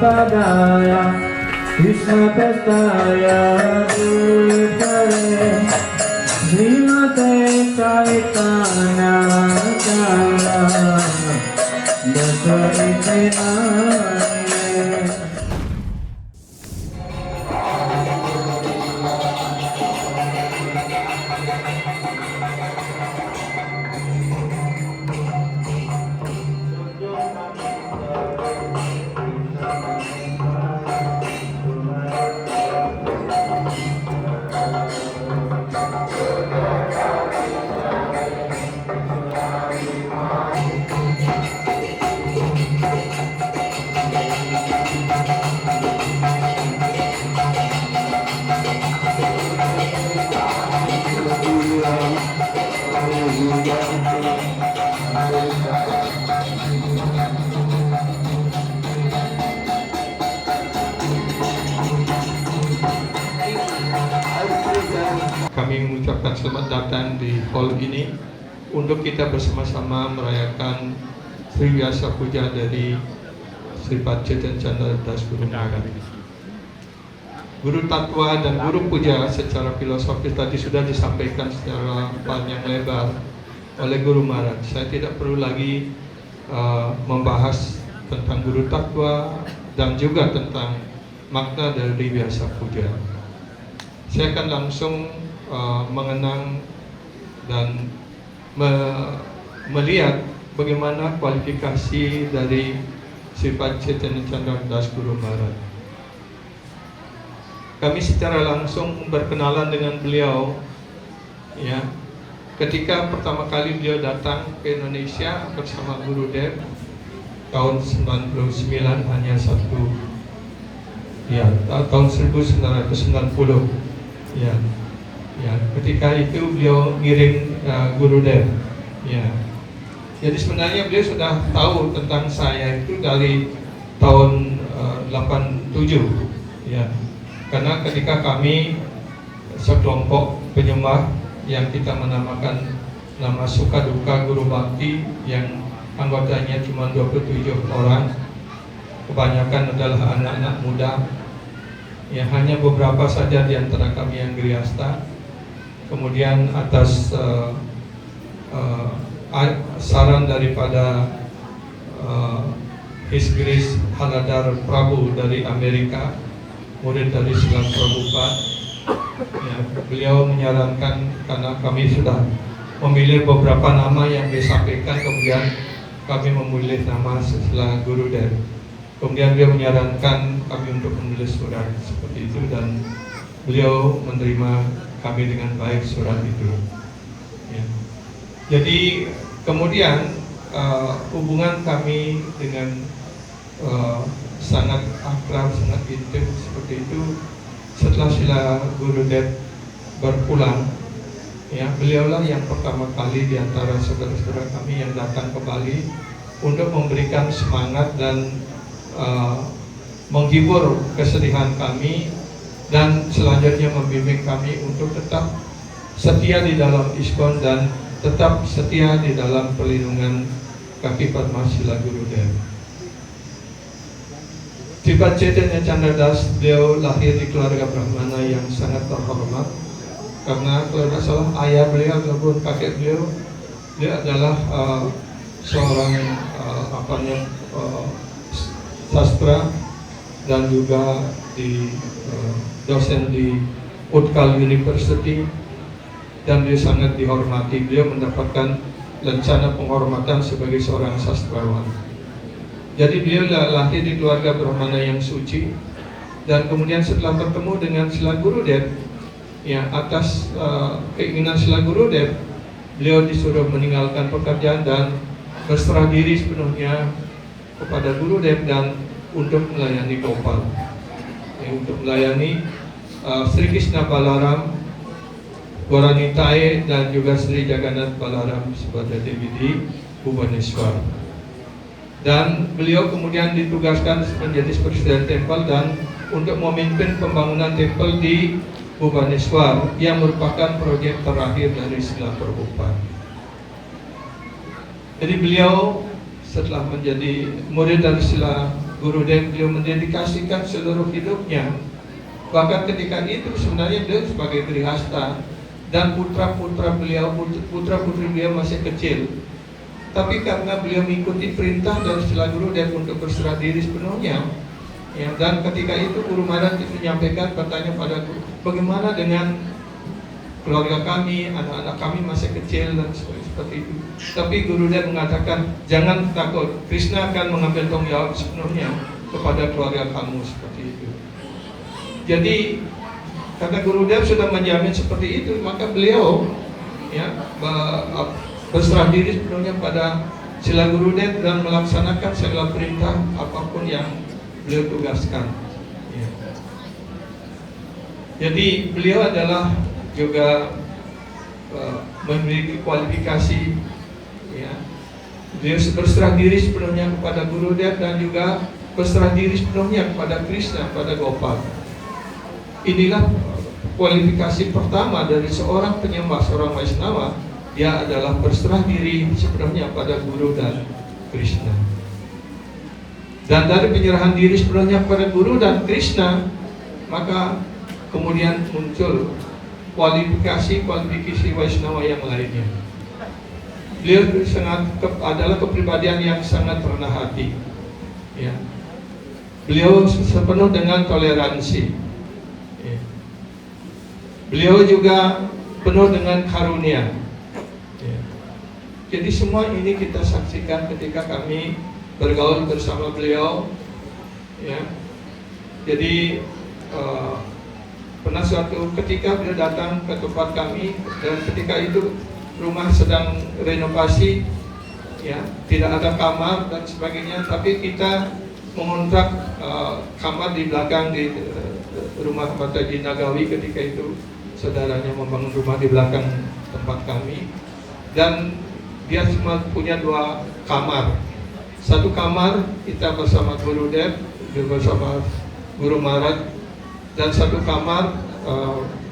padaya Krishna Prestaya Bhutale Srimate Chaitanya Dasa Kami mengucapkan selamat datang di hall ini untuk kita bersama-sama merayakan Sri Vyasa Puja dari Sripat Chaitanya Chandra Das Guru Maharaj. Guru Tatwa dan Guru Puja secara filosofis tadi sudah disampaikan secara panjang lebar oleh Guru Maharaj. Saya tidak perlu lagi membahas tentang Guru Tatwa dan juga tentang makna dari Vyasa Puja. Saya akan langsung mengenang dan melihat bagaimana kualifikasi dari Sripat Chaitanya Chandra Das Guru Maharaj. Kami secara langsung berkenalan dengan beliau, ya, ketika pertama kali beliau datang ke Indonesia bersama Guru Dev tahun 99, hanya satu, ya, tahun 1990, ya. Ya, ketika itu beliau ngirim Guru Dev, ya. Jadi sebenarnya beliau sudah tahu tentang saya itu dari tahun 87, ya. Karena ketika kami sekelompok penyembah yang kita menamakan nama Suka Duka Guru Bhakti yang anggotanya cuma 27 orang, kebanyakan adalah anak-anak muda, ya, hanya beberapa saja di antara kami yang grihasta. Kemudian atas saran daripada His Grace Haladar Prabhu dari Amerika, murid dari Srila Prabhupada, ya, beliau menyarankan, karena kami sudah memilih beberapa nama yang disampaikan, kemudian kami memilih nama setelah Guru Dev. Kemudian beliau menyarankan kami untuk menulis surat seperti itu, dan beliau menerima kami dengan baik surat itu, ya. Jadi kemudian hubungan kami dengan sangat akrab, sangat intim seperti itu setelah Srila Guru Dev berpulang, ya. Beliaulah yang pertama kali di antara saudara-saudara kami yang datang ke Bali untuk memberikan semangat dan menghibur kesedihan kami, dan selanjutnya membimbing kami untuk tetap setia di dalam ISKCON dan tetap setia di dalam perlindungan kaki Padma Srila Guru Dev. Sripat Chaitanya Chandra Das, beliau lahir di keluarga Brahmana yang sangat terhormat, karena kalau tidak salah ayah beliau ataupun kakek beliau, dia adalah seorang sastra dan juga dosen di Utkal University, dan beliau sangat dihormati. Beliau mendapatkan lencana penghormatan sebagai seorang sastrawan. Jadi beliau lahir di keluarga Brahmana yang suci, dan kemudian setelah bertemu dengan Srila Guru Dev, ya, atas keinginan Srila Guru Dev, beliau disuruh meninggalkan pekerjaan dan berserah diri sepenuhnya kepada Guru Dev dan untuk melayani Gopal, ya, untuk melayani Sri Krishna Balaram, Gaurani Tai, dan juga Sri Jagannath Balaram sebagai Dewi di Bhubaneswar. Dan beliau kemudian ditugaskan menjadi presiden tempel dan untuk memimpin pembangunan tempel di Bhubaneswar yang merupakan proyek terakhir dari Srila Prabhupada. Jadi beliau setelah menjadi murid dari Srila Guru dan beliau mendedikasikan seluruh hidupnya. Bahkan ketika itu sebenarnya beliau sebagai grihasta dan putra-putra beliau, putra-putri beliau masih kecil. Tapi karena beliau mengikuti perintah dari Sila Guru dan untuk berserah diri sepenuhnya, ya, dan ketika itu Guru Maharaj menyampaikan bertanya pada Guru, bagaimana dengan keluarga kami, anak-anak kami masih kecil dan seperti itu. Tapi Guru Dev mengatakan, jangan takut, Krishna akan mengambil tanggung jawab sepenuhnya kepada keluarga kamu seperti itu. Jadi karena Guru Dev sudah menjamin seperti itu, maka beliau ya berserah diri sepenuhnya pada Sila Guru Dev dan melaksanakan segala perintah apapun yang beliau tugaskan. Ya. Jadi beliau adalah juga memiliki kualifikasi, ya. Beliau berserah diri sepenuhnya kepada Guru Dev dan juga berserah diri sepenuhnya kepada Krishna, pada Gopal. Inilah kualifikasi pertama dari seorang penyembah, seorang Vaishnava. Dia adalah berserah diri sepenuhnya pada Guru dan Krishna. Dan dari penyerahan diri sepenuhnya kepada Guru dan Krishna, maka kemudian muncul kualifikasi Vaishnava yang lainnya. Beliau adalah kepribadian yang sangat rendah hati, ya. Beliau sepenuh dengan toleransi, ya. Beliau juga penuh dengan karunia, ya. Jadi semua ini kita saksikan ketika kami bergaul bersama beliau, ya. Jadi pernah suatu ketika beliau datang ke tempat kami dan ketika itu rumah sedang renovasi, ya, tidak ada kamar dan sebagainya, tapi kita mengontrak kamar di belakang di rumah Mataji Nagawi. Ketika itu saudaranya membangun rumah di belakang tempat kami dan dia cuma punya 2 kamar. Satu kamar kita bersama Guru Dev, bersama Guru Maharaj, dan satu kamar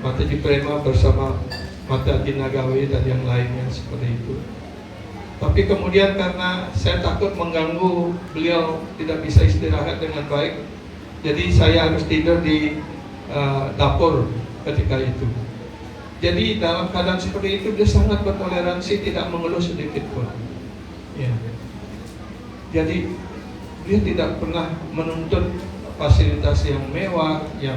Mataji Prema bersama Mataji Nagawi dan yang lainnya seperti itu. Tapi kemudian karena saya takut mengganggu beliau tidak bisa istirahat dengan baik, jadi saya harus tidur di dapur ketika itu. Jadi dalam keadaan seperti itu dia sangat bertoleransi, tidak mengeluh sedikit pun, ya. Jadi dia tidak pernah menuntut fasilitas yang mewah, yang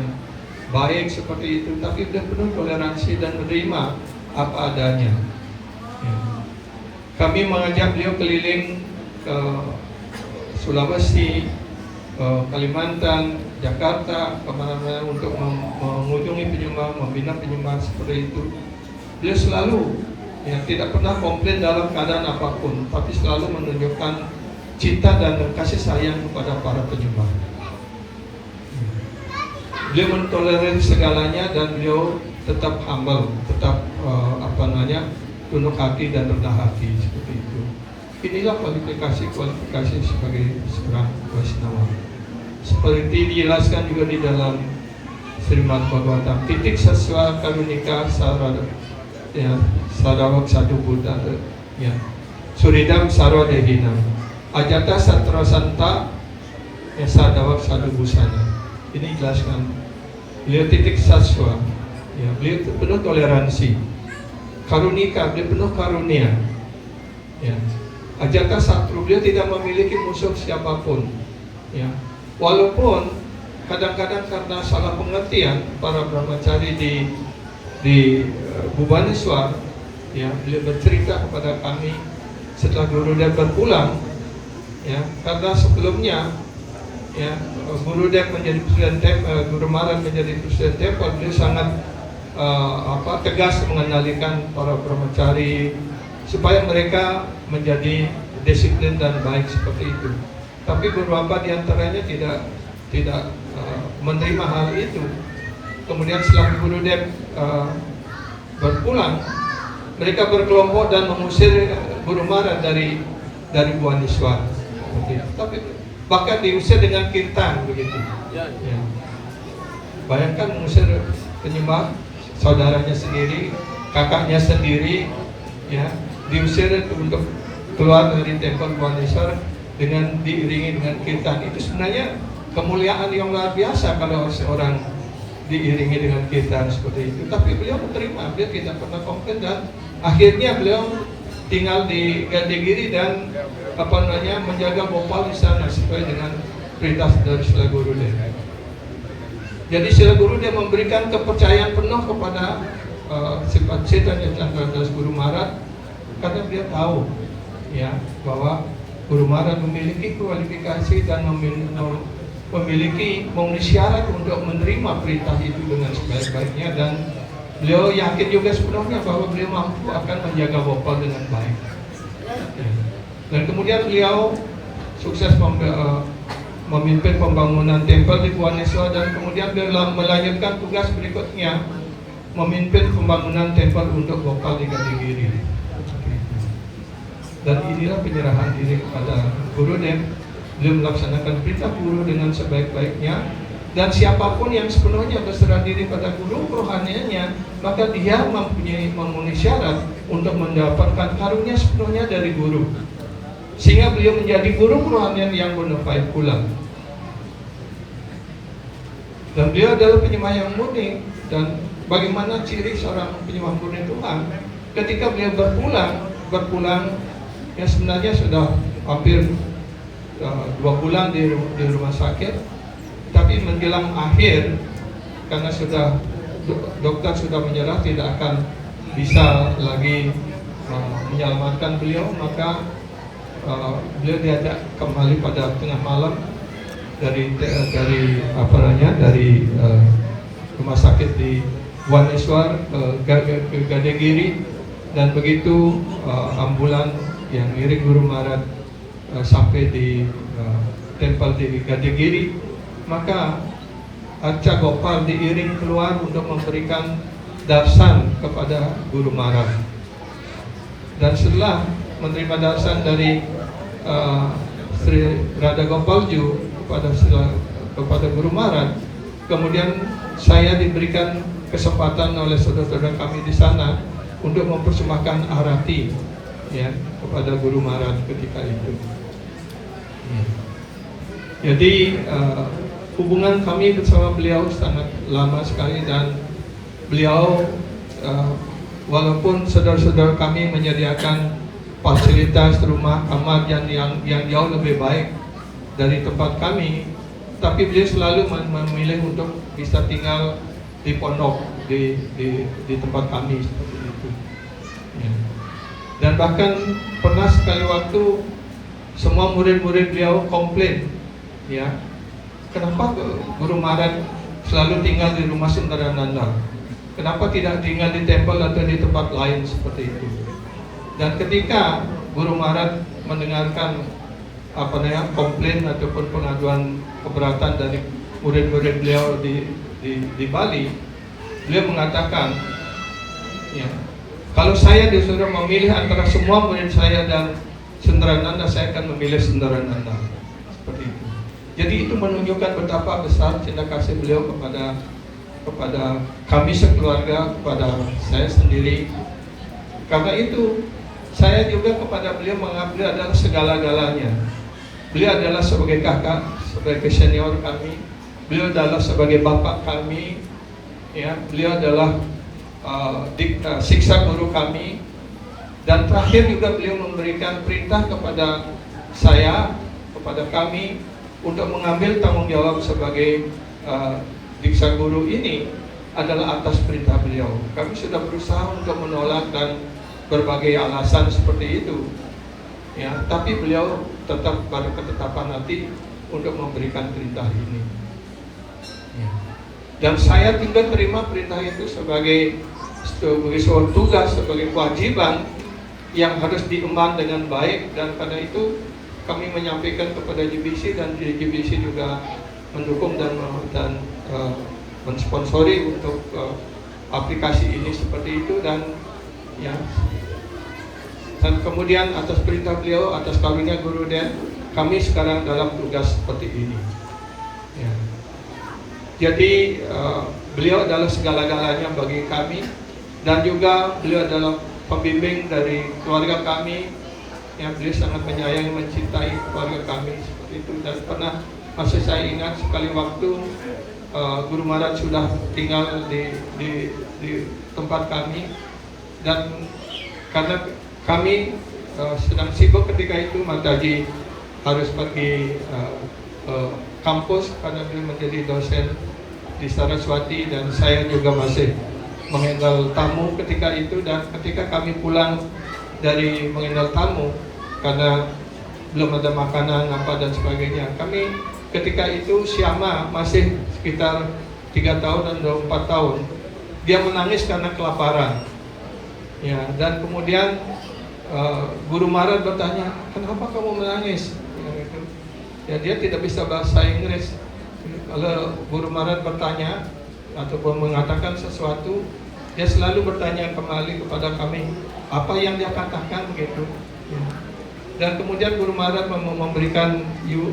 baik seperti itu, tapi dia penuh toleransi dan menerima apa adanya, ya. Kami mengajak beliau keliling ke Sulawesi, Kalimantan, Jakarta, kemana-mana untuk mengunjungi penyembah, membina penyembah seperti itu. Beliau selalu, ya, tidak pernah komplain dalam keadaan apapun, tapi selalu menunjukkan cinta dan kasih sayang kepada para penyembah. Beliau mentolerir segalanya dan beliau tetap humble, tetap tunduk hati dan rendah hati seperti itu. Inilah kualifikasi sebagai seorang Vaishnava. Seperti dijelaskan juga di dalam Srimad Bhagavatam, titik saswa karunika sarada, ya, sadawak sadu buddha, ya, suridam sarwa dehina, ajata satra santa, ya, sadawak sadu busana. Ini jelaskan. Beliau titik saswa, ya, beliau penuh toleransi. Karunika, beliau penuh karunia, ya. Ajata satru, beliau tidak memiliki musuh siapapun, ya. Walaupun kadang-kadang karena salah pengertian para brahmacari di Bhubaneswar, ya, beliau bercerita kepada kami setelah Guru Dev berpulang, ya, karena sebelumnya, ya, Guru Dev menjadi presiden temple, Guru Maharaj menjadi presiden temple, beliau sangat tegas mengendalikan para brahmacari supaya mereka menjadi disiplin dan baik seperti itu. Tapi beberapa di antaranya tidak menerima hal itu. Kemudian setelah Guru Dev berpulang, mereka berkelompok dan mengusir Guru Maharaj dari Bhubaneswar. Tapi bahkan diusir dengan kirtan begitu. Ya. Bayangkan mengusir penyembah, saudaranya sendiri, kakaknya sendiri, ya, diusir untuk keluar dari tempat Bhubaneswar dengan diiringi dengan kirtan. Itu sebenarnya kemuliaan yang luar biasa kalau seorang diiringi dengan kirtan seperti itu. Tapi beliau menerima, beliau tidak pernah komplain, dan akhirnya beliau tinggal di Gadegiri dan menjaga Gopal di sana sesuai dengan perintah dari Sila Gurudev. Jadi Sila Gurudev memberikan kepercayaan penuh kepada Sifat Chaitanya Chandra Guru Maharaj, karena dia tahu ya bahwa Guru Maharaj memiliki kualifikasi dan memiliki memenuhi syarat untuk menerima perintah itu dengan sebaik-baiknya, dan beliau yakin juga sepenuhnya bahwa beliau mampu akan menjaga Gopal dengan baik. Dan kemudian beliau sukses memimpin pembangunan tempel di Bhubaneswar, dan kemudian beliau melanjutkan tugas berikutnya memimpin pembangunan tempel untuk Gopal di Gadegiri. Dan inilah penyerahan diri kepada Gurudev. Beliau melaksanakan perintah guru dengan sebaik-baiknya, dan siapapun yang sepenuhnya berserah diri pada guru rohanianya, maka dia memenuhi syarat untuk mendapatkan karunia sepenuhnya dari guru, sehingga beliau menjadi guru rohanian yang bona fide pula. Dan beliau adalah penyembah yang murni. Dan bagaimana ciri seorang penyembah murni Tuhan? Ketika beliau berpulang ya sebenarnya sudah hampir 2 bulan di rumah sakit, tapi menjelang akhir, karena dokter sudah menyerah tidak akan bisa lagi menyelamatkan beliau, maka beliau diajak kembali pada tengah malam dari rumah sakit di Bhubaneswar ke Gadegiri, dan begitu ambulan yang milik Guru Maharaj sampai di tempel di Gadegiri, maka Arca Gopal diiring keluar untuk memberikan darsan kepada Guru Maharaj. Dan setelah menerima darsan dari Sri Radha Gopalju kepada Guru Maharaj, kemudian saya diberikan kesempatan oleh saudara-saudara kami di sana untuk mempersembahkan arati ya kepada Guru Maharaj ketika itu. Jadi hubungan kami bersama beliau sangat lama sekali, dan beliau walaupun saudara-saudara kami menyediakan fasilitas rumah kamar yang jauh lebih baik dari tempat kami, tapi beliau selalu memilih untuk bisa tinggal di pondok di tempat kami seperti itu. Ya. Dan bahkan pernah sekali waktu semua murid-murid beliau komplain, ya, kenapa Guru Maharaj selalu tinggal di rumah Sundarananda? Kenapa tidak tinggal di tempel atau di tempat lain seperti itu? Dan ketika Guru Maharaj mendengarkan komplain ataupun pengaduan keberatan dari murid-murid beliau di Bali, beliau mengatakan, ya, kalau saya disuruh memilih antara semua murid saya dan Sundarananda, saya akan memilih Sundarananda. Seperti itu. Jadi itu menunjukkan betapa besar cinta kasih beliau kepada kami sekeluarga, kepada saya sendiri. Karena itu saya juga kepada beliau menganggap beliau adalah segala-galanya. Beliau adalah sebagai kakak, sebagai senior kami. Beliau adalah sebagai bapak kami. Ya, beliau adalah siksa guru kami. Dan terakhir juga beliau memberikan perintah kepada saya, kepada kami, untuk mengambil tanggung jawab sebagai diksa guru ini adalah atas perintah beliau. Kami sudah berusaha untuk menolak dan berbagai alasan seperti itu, ya, tapi beliau tetap pada ketetapan hati untuk memberikan perintah ini. Ya. Dan saya juga terima perintah itu sebagai suatu tugas, sebagai kewajiban yang harus diemban dengan baik, dan karena itu kami menyampaikan kepada GBC, dan GBC juga mendukung dan mensponsori untuk aplikasi ini seperti itu. Dan ya, dan kemudian atas perintah beliau, atas karunia Gurudev, kami sekarang dalam tugas seperti ini. Ya. Jadi beliau adalah segala-galanya bagi kami, dan juga beliau adalah pembimbing dari keluarga kami, Ya, beliau sangat menyayangi, mencintai keluarga kami seperti itu. Dan pernah masih saya ingat sekali waktu Guru Maharaj sudah tinggal di tempat kami, dan karena kami sedang sibuk ketika itu, Mataji harus pergi kampus karena beliau menjadi dosen di Saraswati, dan saya juga masih menghandle tamu ketika itu. Dan ketika kami pulang dari menghandle tamu, karena belum ada makanan apa dan sebagainya, kami ketika itu Syama masih sekitar 3 tahun atau 4 tahun. Dia menangis karena kelaparan. Ya, dan kemudian Guru Maharaj bertanya, kenapa kamu menangis? Ya, dia tidak bisa bahasa Inggris. Kalau Guru Maharaj bertanya ataupun mengatakan sesuatu, dia selalu bertanya kembali kepada kami apa yang dia katakan begitu. Ya. Dan kemudian Guru Maharaj memberikan you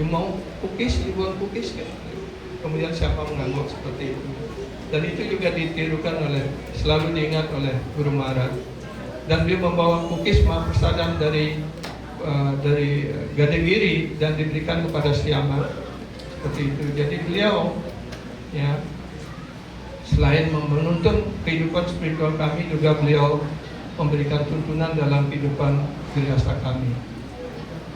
mau cookies, you want cookies kan? Kemudian siapa mengangguk seperti itu. Dan itu juga ditirukan selalu diingat oleh Guru Maharaj. Dan beliau membawa cookies mahaprasadam dari Gadagiri dan diberikan kepada Syama seperti itu. Jadi beliau ya selain menuntun kehidupan spiritual kami, juga beliau memberikan tuntunan dalam kehidupan gereja kami.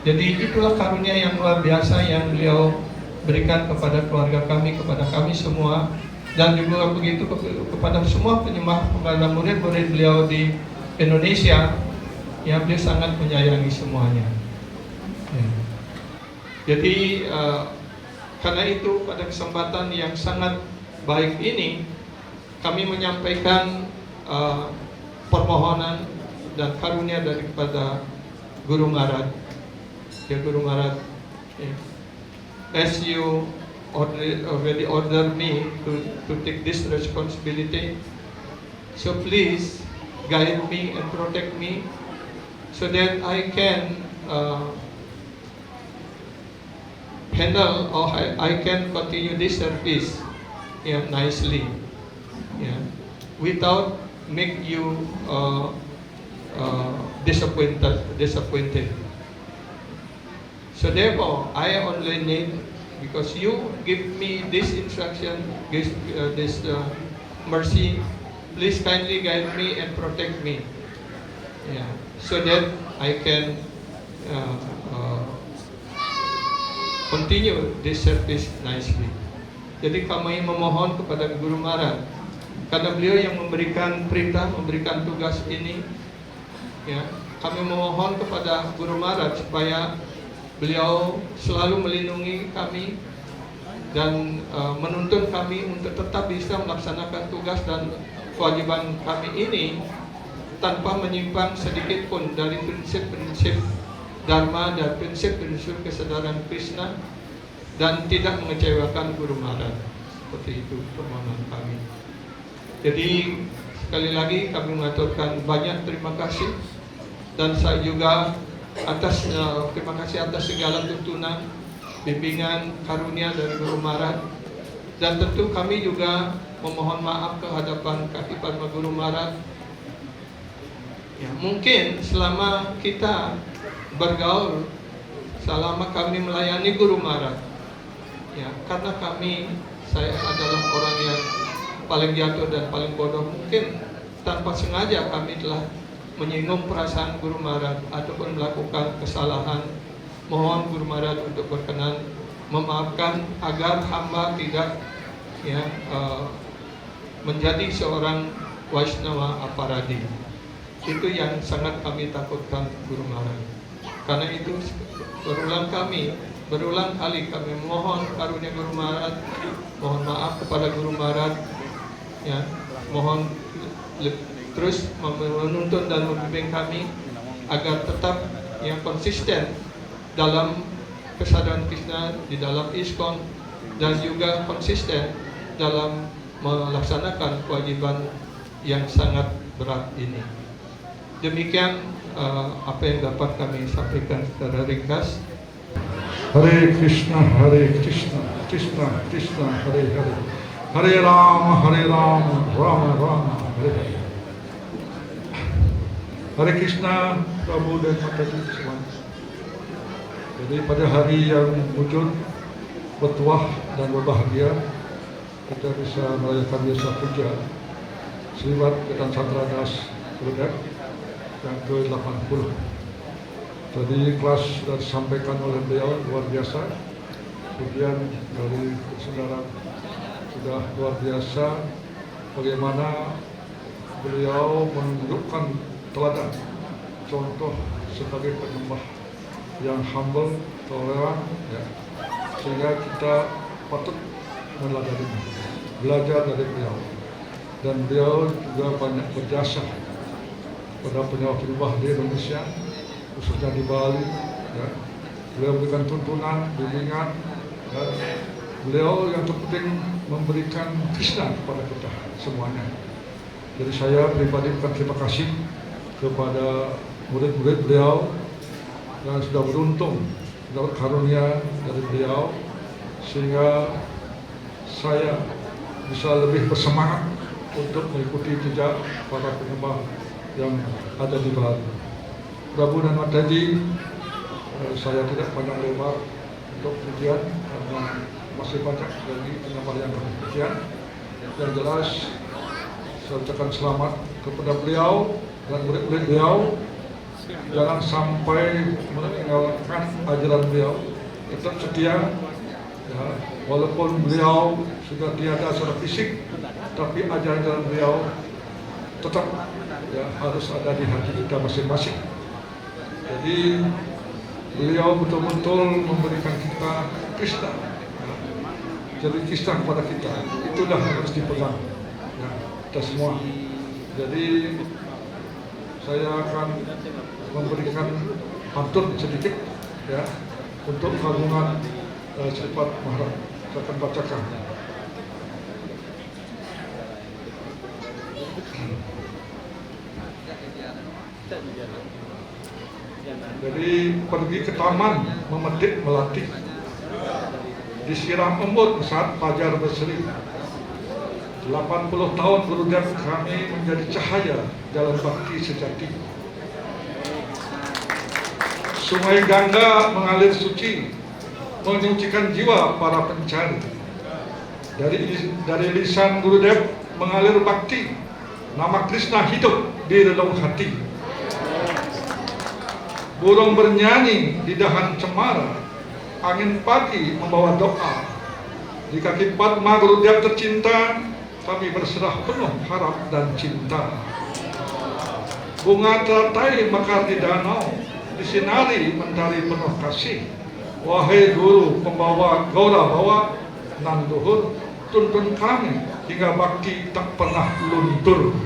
Jadi itulah karunia yang luar biasa yang beliau berikan kepada keluarga kami, kepada kami semua, dan juga begitu kepada semua penyembah, kepada murid-murid beliau di Indonesia. Ya, beliau sangat menyayangi semuanya. Ya. Jadi karena itu pada kesempatan yang sangat baik ini, kami menyampaikan permohonan dan karunia daripada Guru Maharaj. Ya, Guru Maharaj, ya. As you already ordered me to take this responsibility, so please guide me and protect me, so that I can handle, or I can continue this service nicely, without make you disappointed. So therefore, I only need, because you give me this instruction, this mercy, please kindly guide me and protect me, so that I can continue this service nicely. Jadi kami memohon kepada Guru Maharaj, karena beliau yang memberikan perintah, memberikan tugas ini, kami memohon kepada Guru Maharaj supaya beliau selalu melindungi kami dan menuntun kami untuk tetap bisa melaksanakan tugas dan kewajiban kami ini tanpa menyimpang sedikit pun dari prinsip-prinsip Dharma dan prinsip-prinsip kesadaran Krishna, dan tidak mengecewakan Guru Maharaj. Seperti itu permohonan kami. Jadi sekali lagi kami mengaturkan banyak terima kasih, dan saya juga terima kasih atas segala tuntunan, bimbingan, karunia dari Guru Maharaj. Dan tentu kami juga memohon maaf ke hadapan Kaki Padma Guru Maharaj. Ya, mungkin selama kita bergaul, selama kami melayani Guru Maharaj, karena saya adalah orang yang paling jatuh dan paling bodoh, mungkin tanpa sengaja kami telah menyinggung perasaan Guru Maharaj ataupun melakukan kesalahan. Mohon Guru Maharaj untuk berkenan memaafkan agar hamba tidak menjadi seorang Vaishnava aparadi. Itu yang sangat kami takutkan Guru Maharaj. Karena itu berulang kali kami mohon karunia Guru Maharaj, mohon maaf kepada Guru Maharaj, mohon terus menuntun dan membimbing kami agar tetap yang konsisten dalam kesadaran Krishna di dalam ISKCON, dan juga konsisten dalam melaksanakan kewajiban yang sangat berat ini. Demikian apa yang dapat kami sampaikan secara ringkas. Hare Krishna, Krishna Krishna, Hare Hare, Hare Rama, Rama Rama, Hare Hare. Hare Krishna, Prabu dan Mataji semuanya. Jadi pada hari yang wujud, bertuah dan berbahagia, kita bisa merayakan Biasa Puja Sriwat Ketan Sandradas Gurudev yang ke-80. Tadi kelas sudah disampaikan oleh beliau luar biasa. Kemudian dari saudara sudah luar biasa bagaimana beliau menunjukkan teladan contoh sebagai penyembah yang humble, toleran, ya. Sehingga kita patut meneladaninya, belajar dari beliau. Dan beliau juga banyak berjasa pada penyembah di Indonesia, khususnya di Bali. Ya. Beliau memberikan tuntunan, bimbingan, dan beliau yang terpenting memberikan Krishna kepada kita semuanya. Jadi saya pribadi terima kasih kepada murid-murid beliau yang sudah beruntung dapat karunia dari beliau, sehingga saya bisa lebih bersemangat untuk mengikuti jejak para penyembah yang ada di Bali. Prabu dan Mataji, saya tidak panjang lebar untuk pujian karena masih banyak lagi penyembah yang berpujian. Yang jelas saya ucapkan selamat kepada beliau dan murid-murid beliau. Jangan sampai meninggalkan ajaran beliau, tetap setia. Ya, walaupun beliau sudah tiada secara fisik, tapi ajaran beliau tetap ya, harus ada di hati kita masing-masing. Jadi beliau betul-betul memberikan kita Krishna, ya. Jadi Krishna kepada kita, itulah yang harus dipegang ya, kita semua. Jadi saya akan memberikan pantun sedikit ya untuk kagungan Sripat Maharaj. Saya akan bacakan. Jadi pergi ke taman memetik melati, disiram embun saat fajar berseri. 80 tahun Gurudev kami menjadi cahaya jalan bakti sejati. Sungai Gangga mengalir suci, menyucikan jiwa para pencari. Dari lisan Gurudev mengalir bakti, nama Krishna hidup di relung hati. Burung bernyanyi di dahan cemara, angin pagi membawa doa. Di kaki Padma Gurudev tercinta, kami berserah penuh harap dan cinta. Bunga teratai mekar di danau, disinari mentari penuh kasih. Wahai guru pembawa gaura bawa nan luhur, tuntun kami hingga bakti tak pernah luntur.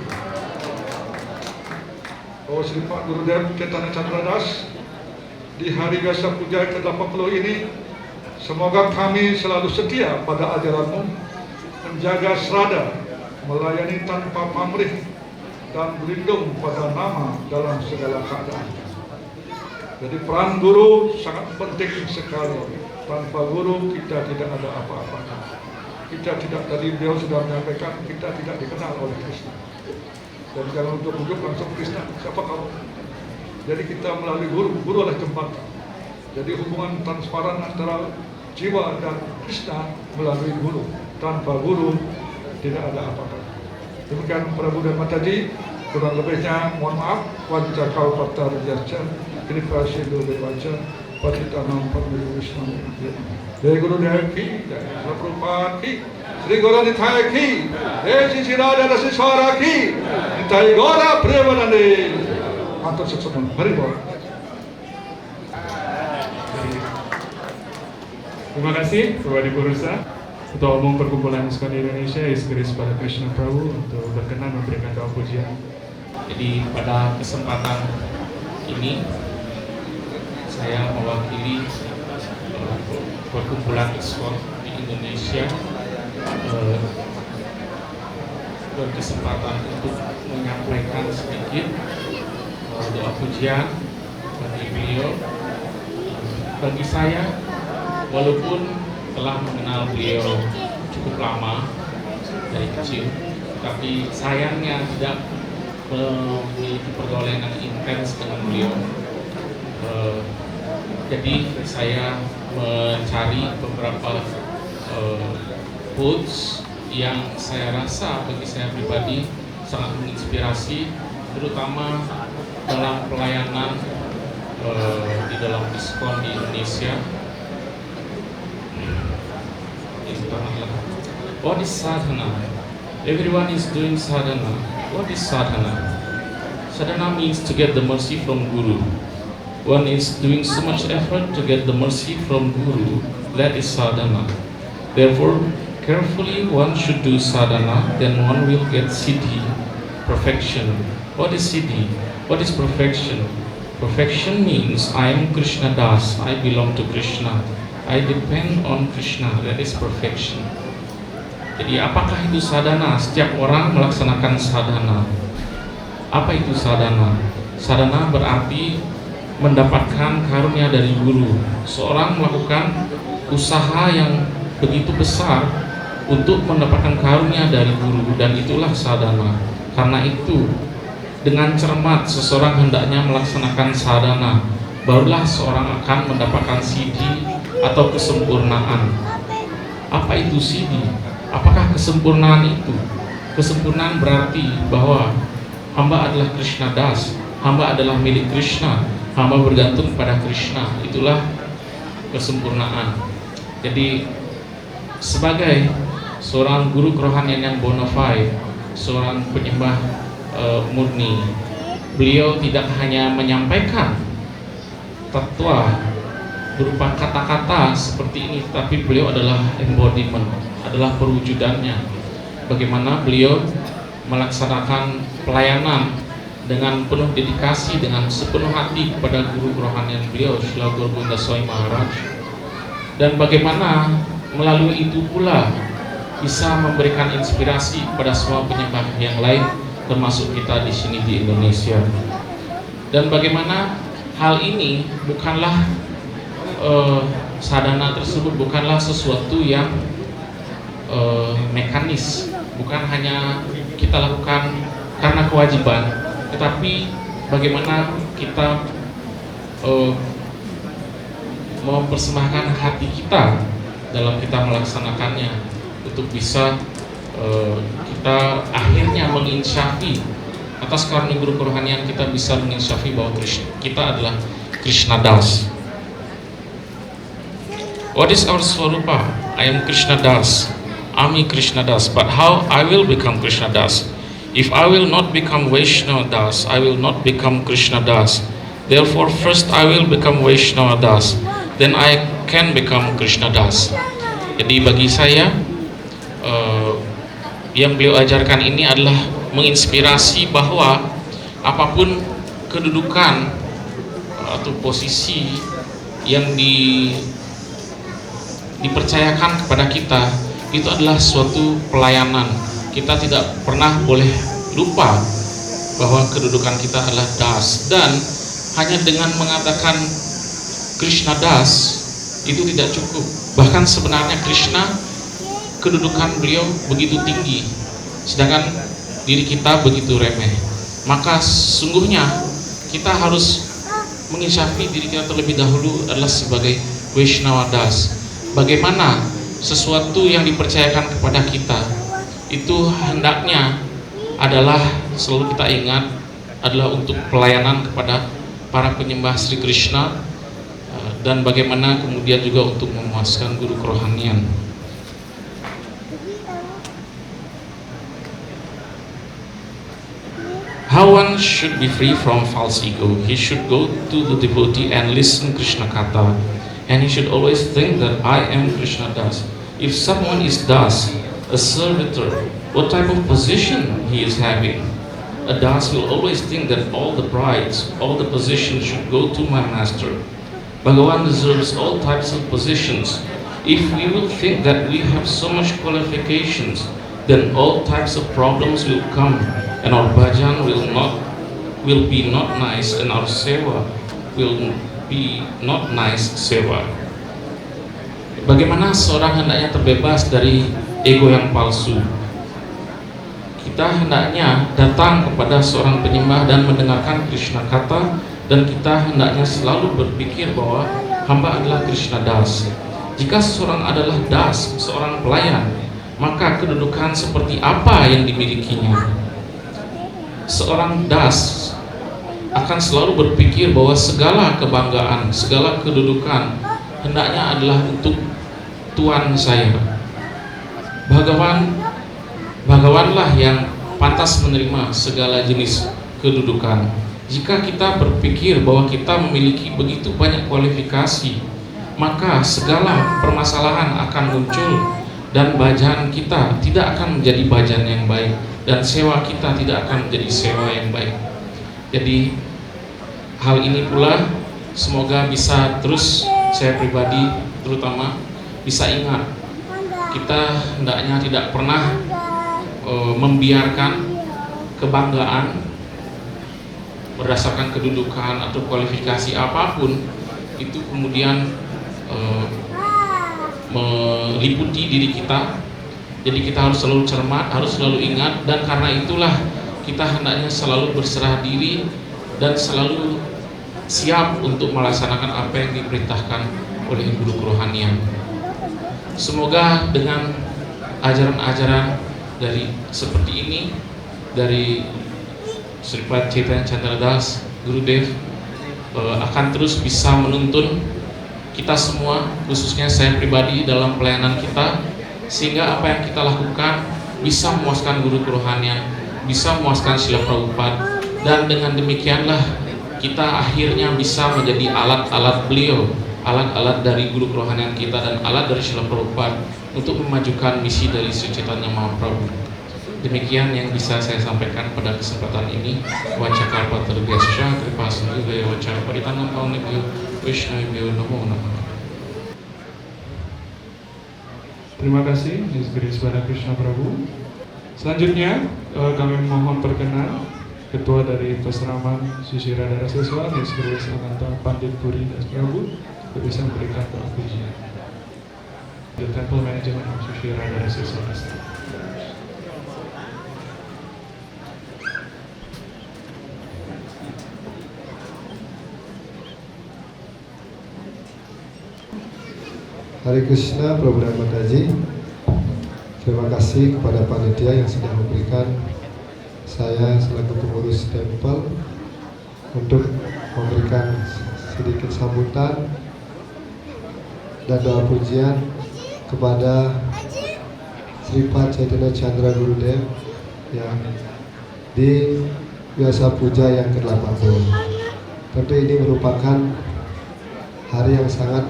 Oh Sripat Gurudev Ketan Sandradas, di hari Biasa Puja ke-80 ini, semoga kami selalu setia pada ajaranmu, menjaga serada, melayani tanpa pamrih, dan berlindung pada nama dalam segala keadaan. Jadi peran guru sangat penting sekali. Tanpa guru kita tidak ada apa-apa. Kita tidak, tadi beliau sudah menyampaikan, kita tidak dikenal oleh Krishna. Dan jangan ujuk-ujuk langsung Krishna, siapa kamu? Jadi kita melalui guru adalah jembatan. Jadi hubungan transparan antara jiwa dan Krishna melalui guru. Tanpa guru tidak ada apa-apa. Demikian Prabu dan Mataji, kurang lebihnya mohon maaf. Wajah kau patah rejasa, ini kasih dulu baca. Patita nam Padma Wisnu. Jai Gurudev ki, Jai Prabhupada ki, Sri Gaura Nithaya ki, Jai Sri Radha Rasa Swara ki, Nitai Gaura Premanande. Antar seksama, mari bawa. Terima kasih kepada Ibu Rusa, Ketua Umum Perkumpulan ISKCON Indonesia, Iskris pada Krishna Prabhu untuk berkenan memberikan doa pujian. Jadi pada kesempatan ini saya mewakili Perkumpulan ISKCON di Indonesia berkesempatan untuk menyampaikan sedikit doa pujian bagi beliau. Bagi saya, walaupun telah mengenal beliau cukup lama dari kecil, tapi sayangnya tidak memiliki pergaulan yang intens dengan beliau. Jadi saya mencari beberapa quotes yang saya rasa bagi saya pribadi sangat menginspirasi, terutama dalam pelayanan di dalam diskon di Indonesia. What is sadhana? Everyone is doing sadhana. What is sadhana? Sadhana means to get the mercy from Guru. One is doing so much effort to get the mercy from Guru. That is sadhana. Therefore, carefully one should do sadhana, then one will get siddhi, perfection. What is siddhi? What is perfection? Perfection means I am Krishna Das, I belong to Krishna, I depend on Krishna. That is perfection. Jadi apakah itu sadhana? Setiap orang melaksanakan sadhana. Apa itu sadhana? Sadhana berarti mendapatkan karunia dari guru. Seorang melakukan usaha yang begitu besar untuk mendapatkan karunia dari guru, dan itulah sadhana. Karena itu dengan cermat seseorang hendaknya melaksanakan sadhana, barulah seorang akan mendapatkan siddhi atau kesempurnaan. Apa itu siddhi? Apakah kesempurnaan itu? Kesempurnaan berarti bahwa hamba adalah Krishna Das, hamba adalah milik Krishna, hamba bergantung pada Krishna. Itulah kesempurnaan. Jadi sebagai seorang guru kerohanian yang bona fide, seorang penyembah murni, beliau tidak hanya menyampaikan tatwa berupa kata-kata seperti ini, tapi beliau adalah embodiment, adalah perwujudannya. Bagaimana beliau melaksanakan pelayanan dengan penuh dedikasi, dengan sepenuh hati kepada guru kerohanian beliau, Srila Gaura Govinda Swami Maharaj, dan bagaimana melalui itu pula bisa memberikan inspirasi kepada semua penyembah yang lain, termasuk kita di sini di Indonesia. Dan bagaimana hal ini bukanlah sadhana tersebut bukanlah sesuatu yang mekanis, bukan hanya kita lakukan karena kewajiban, tetapi bagaimana kita mempersembahkan hati kita dalam kita melaksanakannya, untuk bisa kita akhirnya menginsyafi atas karunia guru kerohanian, kita bisa menginsyafi bahwa kita adalah Krishna Das. What is our swarupa? I am Krishna Das, Ami Krishna Das. But how I will become Krishna Das? If I will not become Vaishnava Das, I will not become Krishna Das. Therefore, first I will become Vaishnava Das, then I can become Krishna Das. Jadi bagi saya, yang beliau ajarkan ini adalah menginspirasi bahwa apapun kedudukan atau posisi yang dipercayakan kepada kita, itu adalah suatu pelayanan. Kita tidak pernah boleh lupa bahwa kedudukan kita adalah Das, dan hanya dengan mengatakan Krishna Das itu tidak cukup. Bahkan sebenarnya Krishna, kedudukan beliau begitu tinggi, sedangkan diri kita begitu remeh. Maka sesungguhnya kita harus menginsyafi diri kita terlebih dahulu adalah sebagai Vaishnava Das. Bagaimana sesuatu yang dipercayakan kepada kita itu hendaknya adalah, selalu kita ingat, adalah untuk pelayanan kepada para penyembah Sri Krishna, dan bagaimana kemudian juga untuk memuaskan guru kerohanian. How one should be free from false ego? He should go to the devotee and listen Krishna Katha, and he should always think that I am Krishna Das. If someone is Das, a servitor, what type of position he is having? A Das will always think that all the brides, all the positions should go to my master. Bhagavan deserves all types of positions. If we will think that we have so much qualifications, then all types of problems will come, and our bhajan will be not nice, and our seva will be not nice seva. Bagaimana seorang hendaknya terbebas dari ego yang palsu? kita hendaknya datang kepada seorang penyembah dan mendengarkan Krishna kata, dan kita hendaknya selalu berpikir bahwa hamba adalah Krishna Das. Jika seseorang adalah das, seorang pelayan, maka kedudukan seperti apa yang dimilikinya? Seorang das akan selalu berpikir bahwa segala kebanggaan, segala kedudukan hendaknya adalah untuk Tuan saya. Bhagawanlah yang pantas menerima segala jenis kedudukan. Jika kita berpikir bahwa kita memiliki begitu banyak kualifikasi, maka segala permasalahan akan muncul dan bajaan kita tidak akan menjadi bajaan yang baik, dan sewa kita tidak akan menjadi sewa yang baik. Jadi hal ini pula semoga bisa terus saya pribadi terutama bisa ingat, kita hendaknya tidak pernah membiarkan kebanggaan berdasarkan kedudukan atau kualifikasi apapun itu kemudian meliputi diri kita. Jadi kita harus selalu cermat, harus selalu ingat, dan karena itulah kita hendaknya selalu berserah diri dan selalu siap untuk melaksanakan apa yang diperintahkan oleh guru kerohanian. Semoga dengan ajaran-ajaran dari seperti ini dari Sripad Chaitanya Chandra Das Gurudev akan terus bisa menuntun kita semua, khususnya saya pribadi dalam pelayanan kita, sehingga apa yang kita lakukan bisa memuaskan guru kerohanian, bisa memuaskan Srila Prabhupada, dan dengan demikianlah kita akhirnya bisa menjadi alat-alat beliau, alat-alat dari guru kerohanian kita dan alat dari Srila Prabhupada untuk memajukan misi dari Sri Chaitanya Mahaprabhu. Demikian yang bisa saya sampaikan pada kesempatan ini. Wacakapa terbiasa, kripasuni gaya wacana paritangan kaunibyo, Vishnavibyo namo namo. Terima kasih, His Grace Bala Krishna Prabhu. Selanjutnya kami mohon perkenan Ketua dari Peseraman Sri Radha Siswa, His Grace Ananta Pandit Puri Das Prabhu, untuk bisa memberikan pujian. The Temple Management of Sri Radha Siswa. Hare Krishna, Prabhu Mataji. Terima kasih kepada panitia yang sudah memberikan saya selaku pengurus tempel untuk memberikan sedikit sambutan dan doa pujian kepada Sripad Chaitanya Chandra Gurudev yang di Vyasa Puja yang ke-80. Tentu ini merupakan hari yang sangat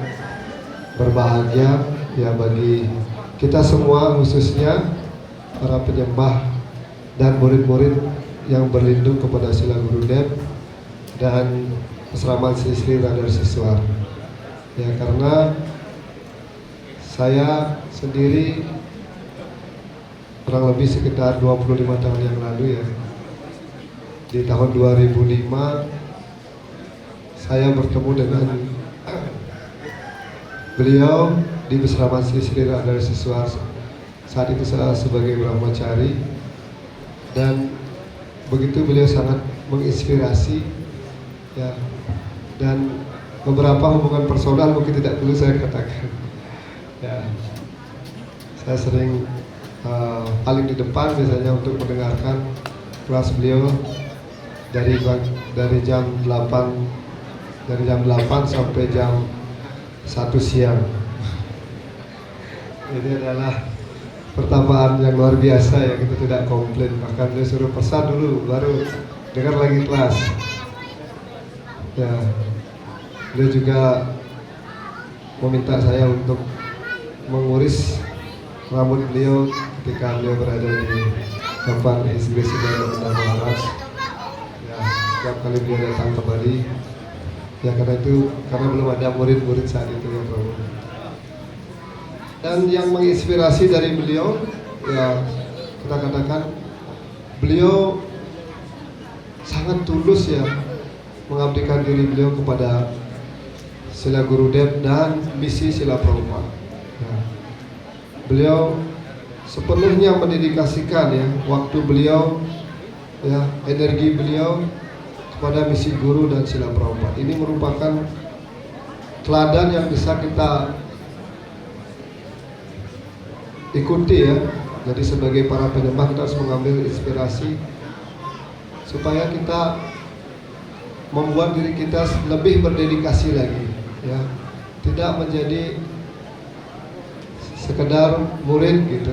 berbahagia ya bagi kita semua, khususnya para penyembah dan murid-murid yang berlindung kepada Srila Gurudev dan Peseraman Sri Radha Siswa. Ya, karena saya sendiri kurang lebih sekitar 25 tahun yang lalu ya, di tahun 2005 saya bertemu dengan beliau di Peseraman Sri Radha Siswa. Saat itu saya sebagai brahmachari, dan begitu beliau sangat menginspirasi ya, dan beberapa hubungan personal mungkin tidak perlu saya katakan ya. Saya sering paling di depan biasanya untuk mendengarkan kelas beliau dari jam 8 sampai jam 1 siang. Ini adalah pertamaan yang luar biasa ya, kita tidak komplain, bahkan dia suruh pesan dulu baru dengar lagi kelas ya. Dia juga meminta saya untuk menguris rambut beliau ketika beliau berada di tempat His Grace Siddhartha Maharaj ya, setiap kali beliau datang ke Bali ya, karena belum ada murid-murid saat itu ya Prabu. Dan yang menginspirasi dari beliau ya, kita katakan beliau sangat tulus ya mengabdikan diri beliau kepada Srila Gurudev dan misi Srila Prabhupada ya. Beliau sepenuhnya mendedikasikan ya waktu beliau, ya energi beliau kepada misi guru dan sila Prabhupada. Ini merupakan teladan yang bisa kita ikuti ya. Jadi sebagai para penyembah kita harus mengambil inspirasi supaya kita membuat diri kita lebih berdedikasi lagi ya. Tidak menjadi sekedar murid gitu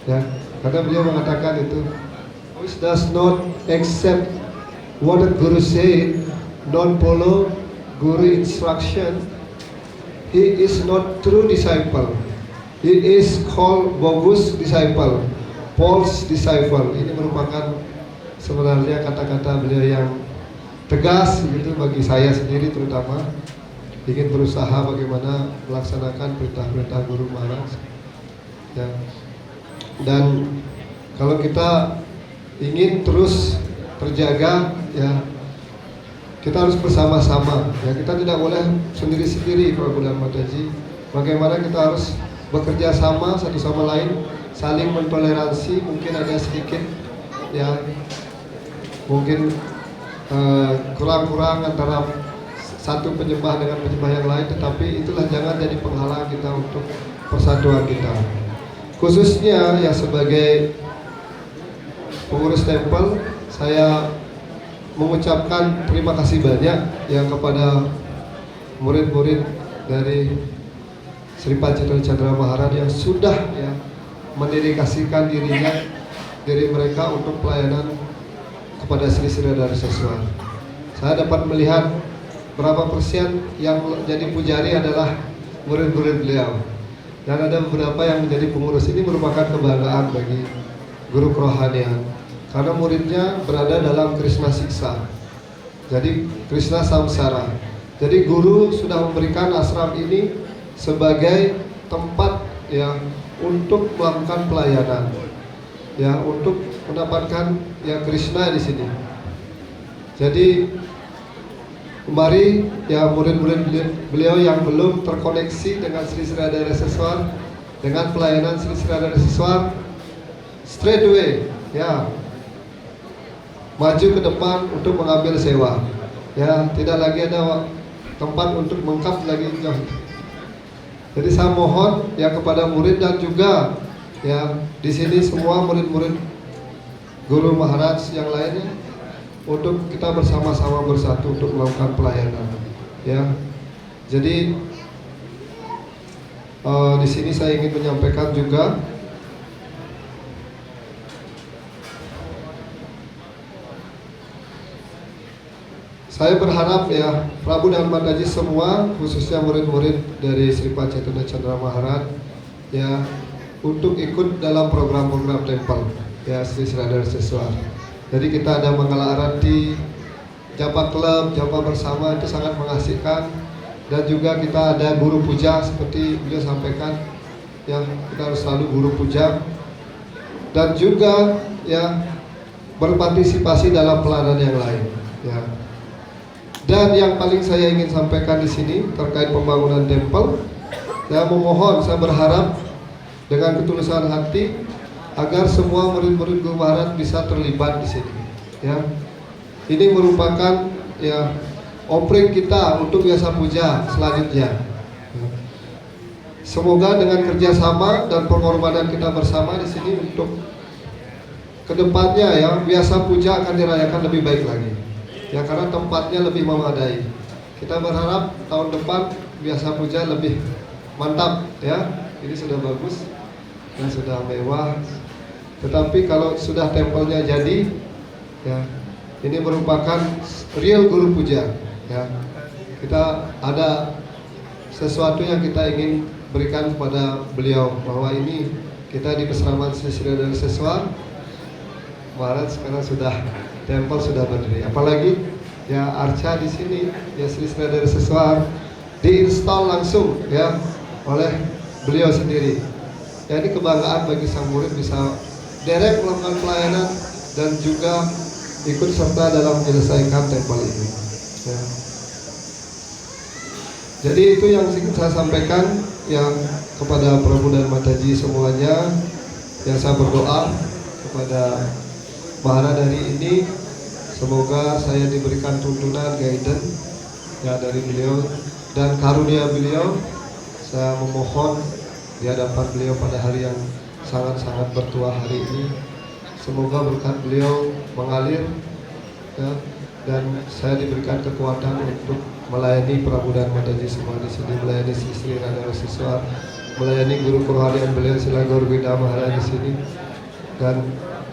ya. Karena beliau mengatakan itu, which does not accept what the guru said, don't follow guru instruction, he is not true disciple. He is called bogus disciple, false disciple. Ini merupakan sebenarnya kata-kata beliau yang tegas gitu bagi saya sendiri, terutama ingin berusaha bagaimana melaksanakan perintah-perintah Guru Maharaj ya. Dan kalau kita ingin terus terjaga ya, kita harus bersama-sama ya. Kita tidak boleh sendiri-sendiri Prabu dan Mataji. Bagaimana kita harus bekerja sama satu sama lain, saling mentoleransi. Mungkin ada sedikit ya, mungkin kurang-kurang antara satu penyembah dengan penyembah yang lain, tetapi itulah jangan jadi penghalang kita untuk persatuan kita. Khususnya ya sebagai pengurus tempel, saya mengucapkan terima kasih banyak ya kepada murid-murid dari Sri Pancetan Chandra Maharaj yang sudah ya mendedikasikan diri mereka untuk pelayanan kepada Sri Sri Radha Seswar. Saya dapat melihat berapa persen yang jadi pujari adalah murid-murid beliau, dan ada beberapa yang menjadi pengurus. Ini merupakan kebanggaan bagi guru kerohanian karena muridnya berada dalam Krishna Siksa, jadi Krishna Samsara. Jadi guru sudah memberikan ashram ini sebagai tempat ya untuk melakukan pelayanan ya, untuk mendapatkan ya Krishna di sini. Jadi kembali ya murid-murid beliau yang belum terkoneksi dengan Sri Sri Radha Seswar, dengan pelayanan Sri Sri Radha Seswar, straight away ya maju ke depan untuk mengambil sewa ya, tidak lagi ada tempat untuk mengkap lagi jauh. Jadi saya mohon ya kepada murid dan juga ya di sini semua murid-murid Guru Maharaj yang lainnya untuk kita bersama-sama bersatu untuk melakukan pelayanan ya. Jadi di sini saya ingin menyampaikan juga saya berharap ya Prabu dan Mataji semua, khususnya murid-murid dari Sri Pancetan Chandra Maharaj ya, untuk ikut dalam program-program tempel ya Sri Sri Radha Seswar. Jadi kita ada Mangala Arati, Japa Club, Japa Bersama, itu sangat mengasihkan. Dan juga kita ada guru puja seperti beliau sampaikan ya, kita harus selalu guru puja. Dan juga ya berpartisipasi dalam pelayanan yang lain ya. Dan yang paling saya ingin sampaikan di sini terkait pembangunan tempel, saya memohon, saya berharap dengan ketulusan hati agar semua murid-murid Guru Maharaj bisa terlibat di sini. Ya, ini merupakan ya offering kita untuk biasa puja selanjutnya. Semoga dengan kerjasama dan pengorbanan kita bersama di sini untuk kedepannya ya biasa puja akan dirayakan lebih baik lagi. Ya karena tempatnya lebih memadai. Kita berharap tahun depan biasa puja lebih mantap ya. Ini sudah bagus dan sudah mewah. Tetapi kalau sudah tempelnya jadi ya, ini merupakan real guru puja ya. Kita ada sesuatu yang kita ingin berikan kepada beliau, bahwa ini kita di Peseraman Sri Sri Radha Seswar Maharaj sekarang sudah tempel sudah berdiri, apalagi ya arca di sini ya Sri Sri Radha Seswar diinstal langsung ya oleh beliau sendiri. Ya ini kebanggaan bagi sang murid bisa direct melakukan pelayanan dan juga ikut serta dalam menyelesaikan tempel ini. Ya. Jadi itu yang ingin saya sampaikan yang kepada Prabu dan Mataji semuanya. yang saya berdoa kepada Mahara dari ini, semoga saya diberikan tuntunan guidance ya dari beliau dan karunia beliau. Saya memohon di hadapan beliau pada hari yang sangat-sangat bertuah hari ini, semoga berkat beliau mengalir ya, dan saya diberikan kekuatan untuk melayani Prabu dan Mataji semua di sini, melayani Sri Radha Siswa, melayani guru kerohanian beliau Sila Gorwinda Mahara di sini. Dan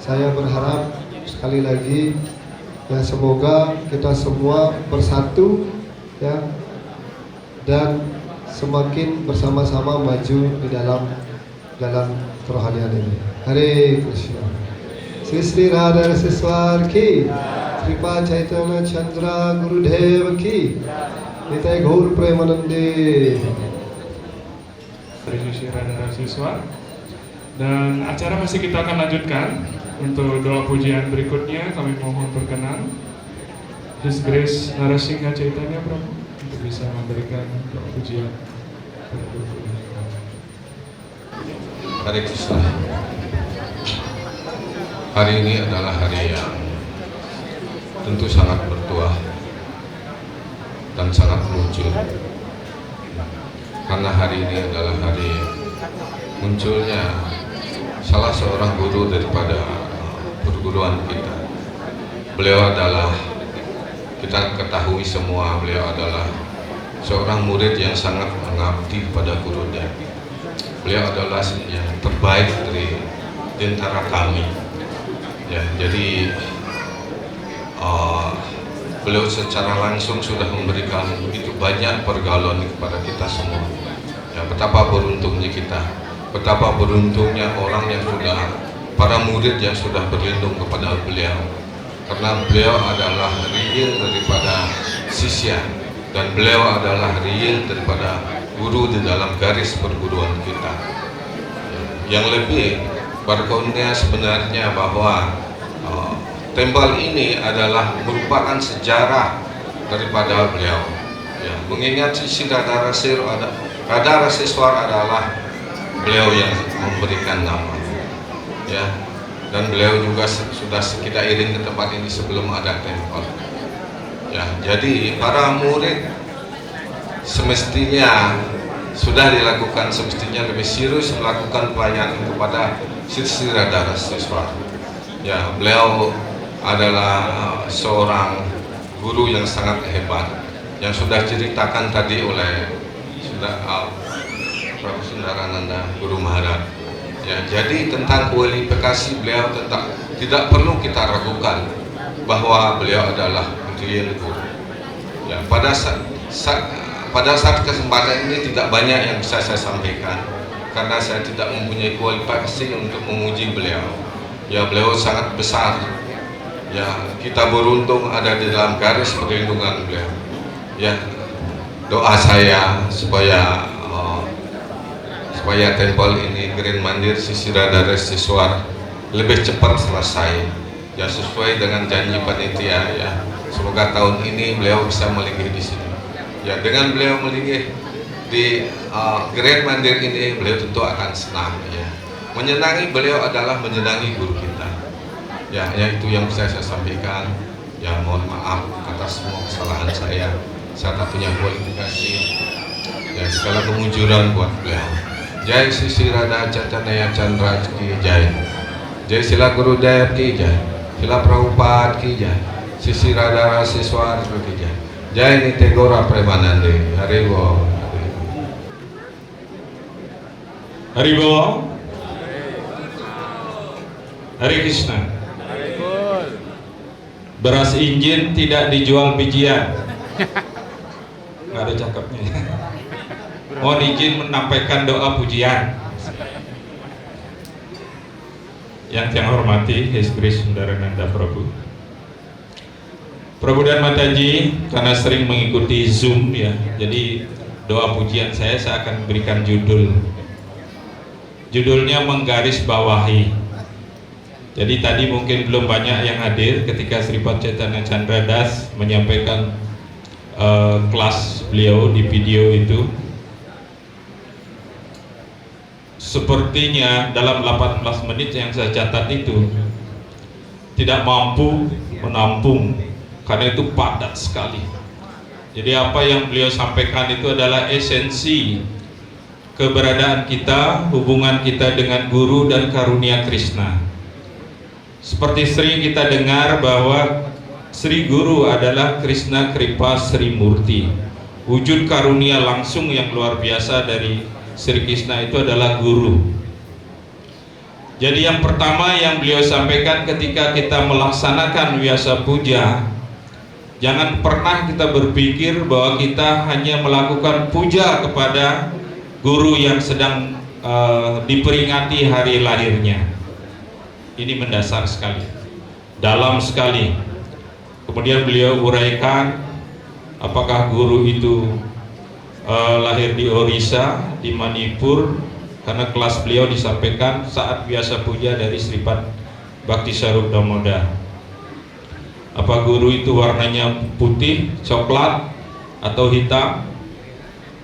saya berharap sekali lagi ya, semoga kita semua bersatu ya, dan semakin bersama-sama maju di dalam kerohanian ini. Hare Krishna. Sri Radha Siswar ki, Kripa Chaitanya Chandra Gurudev ki, Nitai Gaur Premanande. Dari Sri Radha Siswa. Dan acara masih kita akan lanjutkan. Untuk doa pujian berikutnya kami mohon perkenan His Grace Narasingha Chaitanya Prabhu untuk bisa memberikan doa pujian. Hare Krishna. Hari ini adalah hari yang tentu sangat bertuah dan sangat lucu, karena hari ini adalah hari munculnya salah seorang guru daripada perguruan kita. Beliau adalah, kita ketahui semua, beliau adalah seorang murid yang sangat mengabdi pada gurunya. Beliau adalah yang terbaik dari antara kami ya, jadi beliau secara langsung sudah memberikan begitu banyak pergaulan kepada kita semua ya. Betapa beruntungnya kita, betapa beruntungnya orang yang sudah, para murid yang sudah berlindung kepada beliau, karena beliau adalah real daripada sisya dan beliau adalah real daripada guru di dalam garis perguruan kita. Yang lebih berikutnya sebenarnya bahwa tempel ini adalah merupakan sejarah daripada beliau ya, mengingat Sri Radha Siswar adalah beliau yang memberikan nama ya, dan beliau juga sudah kita iring ke tempat ini sebelum ada tempel ya. Jadi para murid semestinya sudah dilakukan, semestinya lebih serius melakukan pelayanan kepada Sri Radha Siswar ya. Beliau adalah seorang guru yang sangat hebat, yang sudah ceritakan tadi oleh Prabu Sundarananda Guru Maharaj ya. Jadi tentang kualifikasi beliau tidak perlu kita ragukan bahwa beliau adalah real guru ya. Pada saat kesempatan ini tidak banyak yang bisa saya sampaikan karena saya tidak mempunyai kualifikasi untuk memuji beliau ya. Beliau sangat besar ya, kita beruntung ada di dalam garis perlindungan beliau ya. Doa saya supaya tempel ini Grand Mandir Sri Radha Siswar lebih cepat selesai ya, sesuai dengan janji panitia ya. Semoga tahun ini beliau bisa melinggih di sini ya. Dengan beliau melinggih di Grand Mandir ini, beliau tentu akan senang ya. Menyenangi beliau adalah menyenangi guru kita ya. Itu yang bisa saya sampaikan ya. Mohon maaf atas semua kesalahan saya tak punya kualifikasi ya. Segala kemujuran buat beliau. Jai Sri Radha Chaitanya Chandra ki jai, Jai Sila Gurudev ki jai, Sila Prabhupada ki jai, Sri Radha Siswar ki jai, Jai Nitai Gaur Premanande. Hare Bol. Hare Bol. Hare Krishna. Beras injin tidak dijual bijian. Nggak ada cakepnya. Mohon izin menyampaikan doa pujian. Yang saya hormati His Grace Sundarananda Prabhu, Prabhu dan Mataji, karena sering mengikuti Zoom ya, jadi doa pujian saya akan berikan judul. Judulnya menggaris bawahi. Jadi tadi mungkin belum banyak yang hadir ketika Sripad Chaitanya Chandra Das menyampaikan kelas beliau di video itu. sepertinya dalam 18 menit yang saya catat itu tidak mampu menampung karena itu padat sekali. Jadi apa yang beliau sampaikan itu adalah esensi keberadaan kita, hubungan kita dengan guru dan karunia Krishna. Seperti sering kita dengar bahwa Sri Guru adalah Krishna Kripa Sri Murti, wujud karunia langsung yang luar biasa dari Sri Krishna itu adalah guru. Jadi yang pertama yang beliau sampaikan ketika kita melaksanakan Vyasa Puja, jangan pernah kita berpikir bahwa kita hanya melakukan puja kepada guru yang sedang diperingati hari lahirnya. Ini mendasar sekali, dalam sekali. Kemudian beliau uraikan apakah guru itu lahir di Orissa, di Manipur, karena kelas beliau disampaikan saat Vyasa Puja dari Sripad Bhakti Sarup Damoda. Apa guru itu warnanya putih, coklat, atau hitam?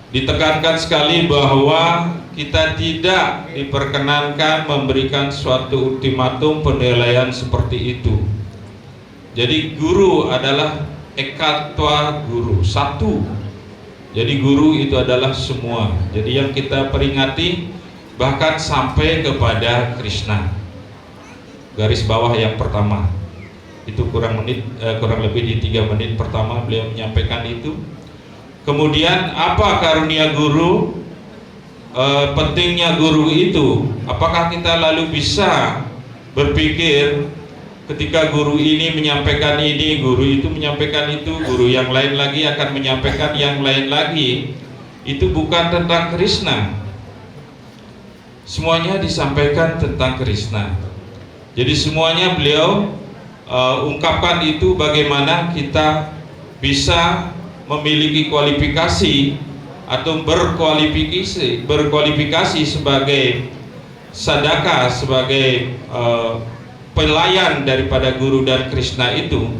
Ditekankan sekali bahwa kita tidak diperkenankan memberikan suatu ultimatum penilaian seperti itu. Jadi guru adalah ekatwa guru, satu. Jadi guru itu adalah semua. Jadi yang kita peringati bahkan sampai kepada Krishna. Garis bawah yang pertama itu kurang lebih di 3 menit pertama beliau menyampaikan itu. Kemudian apa karunia guru, pentingnya guru itu. Apakah kita lalu bisa berpikir ketika guru ini menyampaikan ini, guru itu menyampaikan itu, guru yang lain lagi akan menyampaikan yang lain lagi. Itu bukan tentang Krishna. Semuanya disampaikan tentang Krishna. Jadi semuanya beliau ungkapkan itu bagaimana kita bisa memiliki kualifikasi atau berkualifikasi sebagai sadaka, sebagai pelayan daripada guru dan Krishna itu.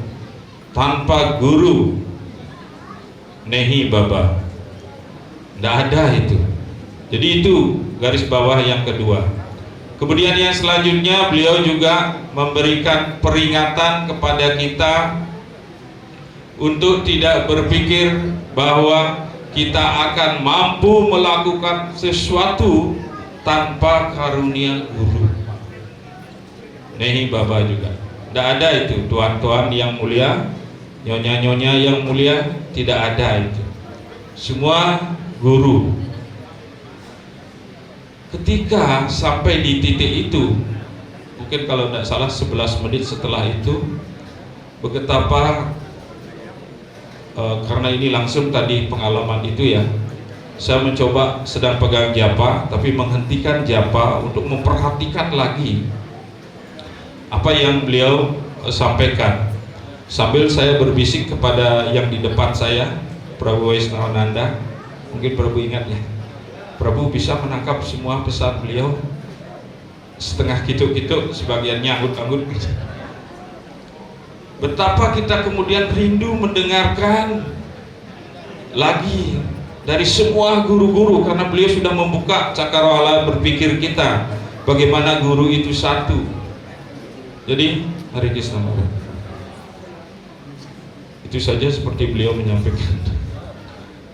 Tanpa guru nehi baba, tidak ada itu. Jadi itu garis bawah yang kedua. Kemudian yang selanjutnya beliau juga memberikan peringatan kepada kita untuk tidak berpikir bahwa kita akan mampu melakukan sesuatu tanpa karunia guru. Nehi baba juga. Tidak ada itu, tuan-tuan yang mulia, nyonya-nyonya yang mulia, tidak ada itu. Semua guru. Ketika sampai di titik itu, mungkin kalau tidak salah 11 menit setelah itu, betapa karena ini langsung tadi pengalaman itu ya, saya mencoba sedang pegang japa, tapi menghentikan japa untuk memperhatikan lagi apa yang beliau sampaikan, sambil saya berbisik kepada yang di depan saya, Prabu Waisnawananda. Mungkin Prabu ingat ya, Prabu bisa menangkap semua pesan beliau, setengah kituk-kituk, sebagiannya anggut-anggut. Betapa kita kemudian rindu mendengarkan lagi dari semua guru-guru, karena beliau sudah membuka cakrawala berpikir kita bagaimana guru itu satu. Jadi Hare Krishna, itu saja seperti beliau menyampaikan.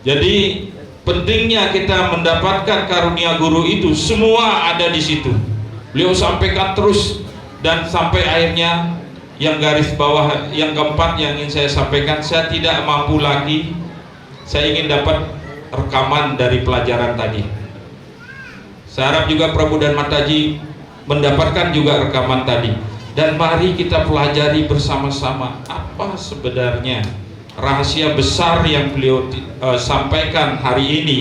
Jadi pentingnya kita mendapatkan karunia guru itu, semua ada di situ. Beliau sampaikan terus, dan sampai akhirnya yang garis bawah yang keempat yang ingin saya sampaikan, saya tidak mampu lagi, saya ingin dapat rekaman dari pelajaran tadi. Saya harap juga Prabu dan Mataji mendapatkan juga rekaman tadi, dan mari kita pelajari bersama-sama apa sebenarnya rahasia besar yang beliau sampaikan hari ini.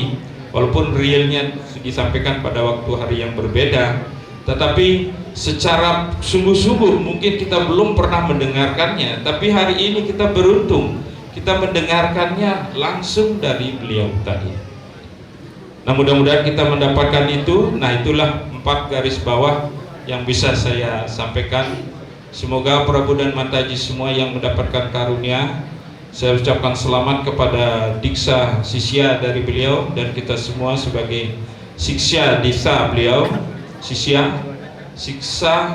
Walaupun realnya disampaikan pada waktu hari yang berbeda, tetapi secara sungguh-sungguh mungkin kita belum pernah mendengarkannya, tapi hari ini kita beruntung, kita mendengarkannya langsung dari beliau tadi. Nah, mudah-mudahan kita mendapatkan itu. Nah, itulah 4 garis bawah yang bisa saya sampaikan. Semoga Prabu dan Mataji semua yang mendapatkan karunia, saya ucapkan selamat kepada Diksa Sisya dari beliau, dan kita semua sebagai siksa disa beliau, siksa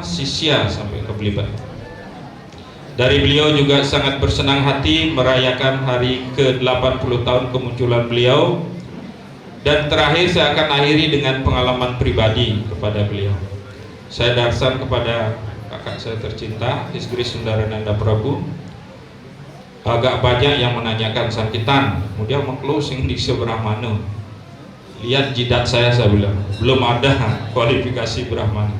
sisya sampai ke Beliban. Dari beliau juga sangat bersenang hati merayakan hari ke-80 tahun kemunculan beliau. Dan terakhir saya akan akhiri dengan pengalaman pribadi kepada beliau. Saya darsan kepada kakak saya tercinta, His Grace Sundarananda Prabhu. Agak banyak yang menanyakan sakitan, kemudian meng-closing di Brahmana. Lihat jidat saya bilang, belum ada kualifikasi Brahmana.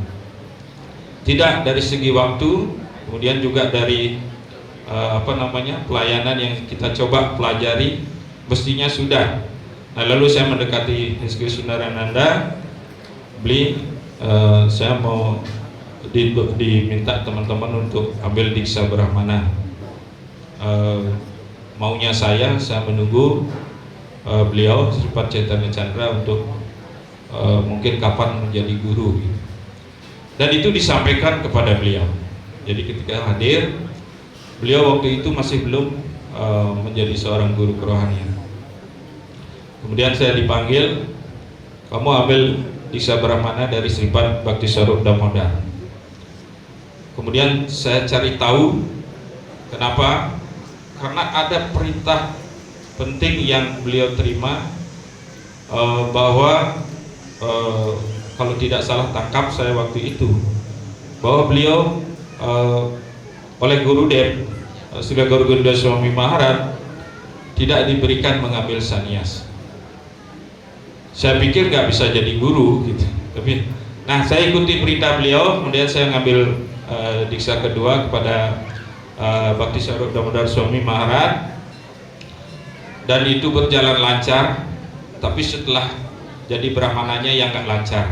Tidak dari segi waktu, kemudian juga dari pelayanan yang kita coba pelajari, mestinya sudah. Nah, lalu saya mendekati His Grace Sundarananda, saya mau diminta teman-teman untuk ambil diksa Brahmana. Maunya saya menunggu beliau Sripat Chaitanya Chandra untuk mungkin kapan menjadi guru. Dan itu disampaikan kepada beliau. Jadi ketika hadir, beliau waktu itu masih belum menjadi seorang guru kerohanian. Kemudian saya dipanggil, kamu ambil diksa Brahmana dari Sripat Bhakti Swarup Damodar. Kemudian saya cari tahu kenapa. Karena ada perintah penting yang beliau terima, bahwa kalau tidak salah tangkap saya waktu itu, bahwa beliau oleh Gurudev Sri Gauragunda Swami Maharaj tidak diberikan mengambil sannyas. Saya pikir nggak bisa jadi guru gitu. Tapi, nah saya ikuti perintah beliau, kemudian saya ngambil diksa kedua kepada Bhakti Swarup Damodar Swami Maharaj, dan itu berjalan lancar. Tapi setelah jadi Brahmananya yang nggak lancar.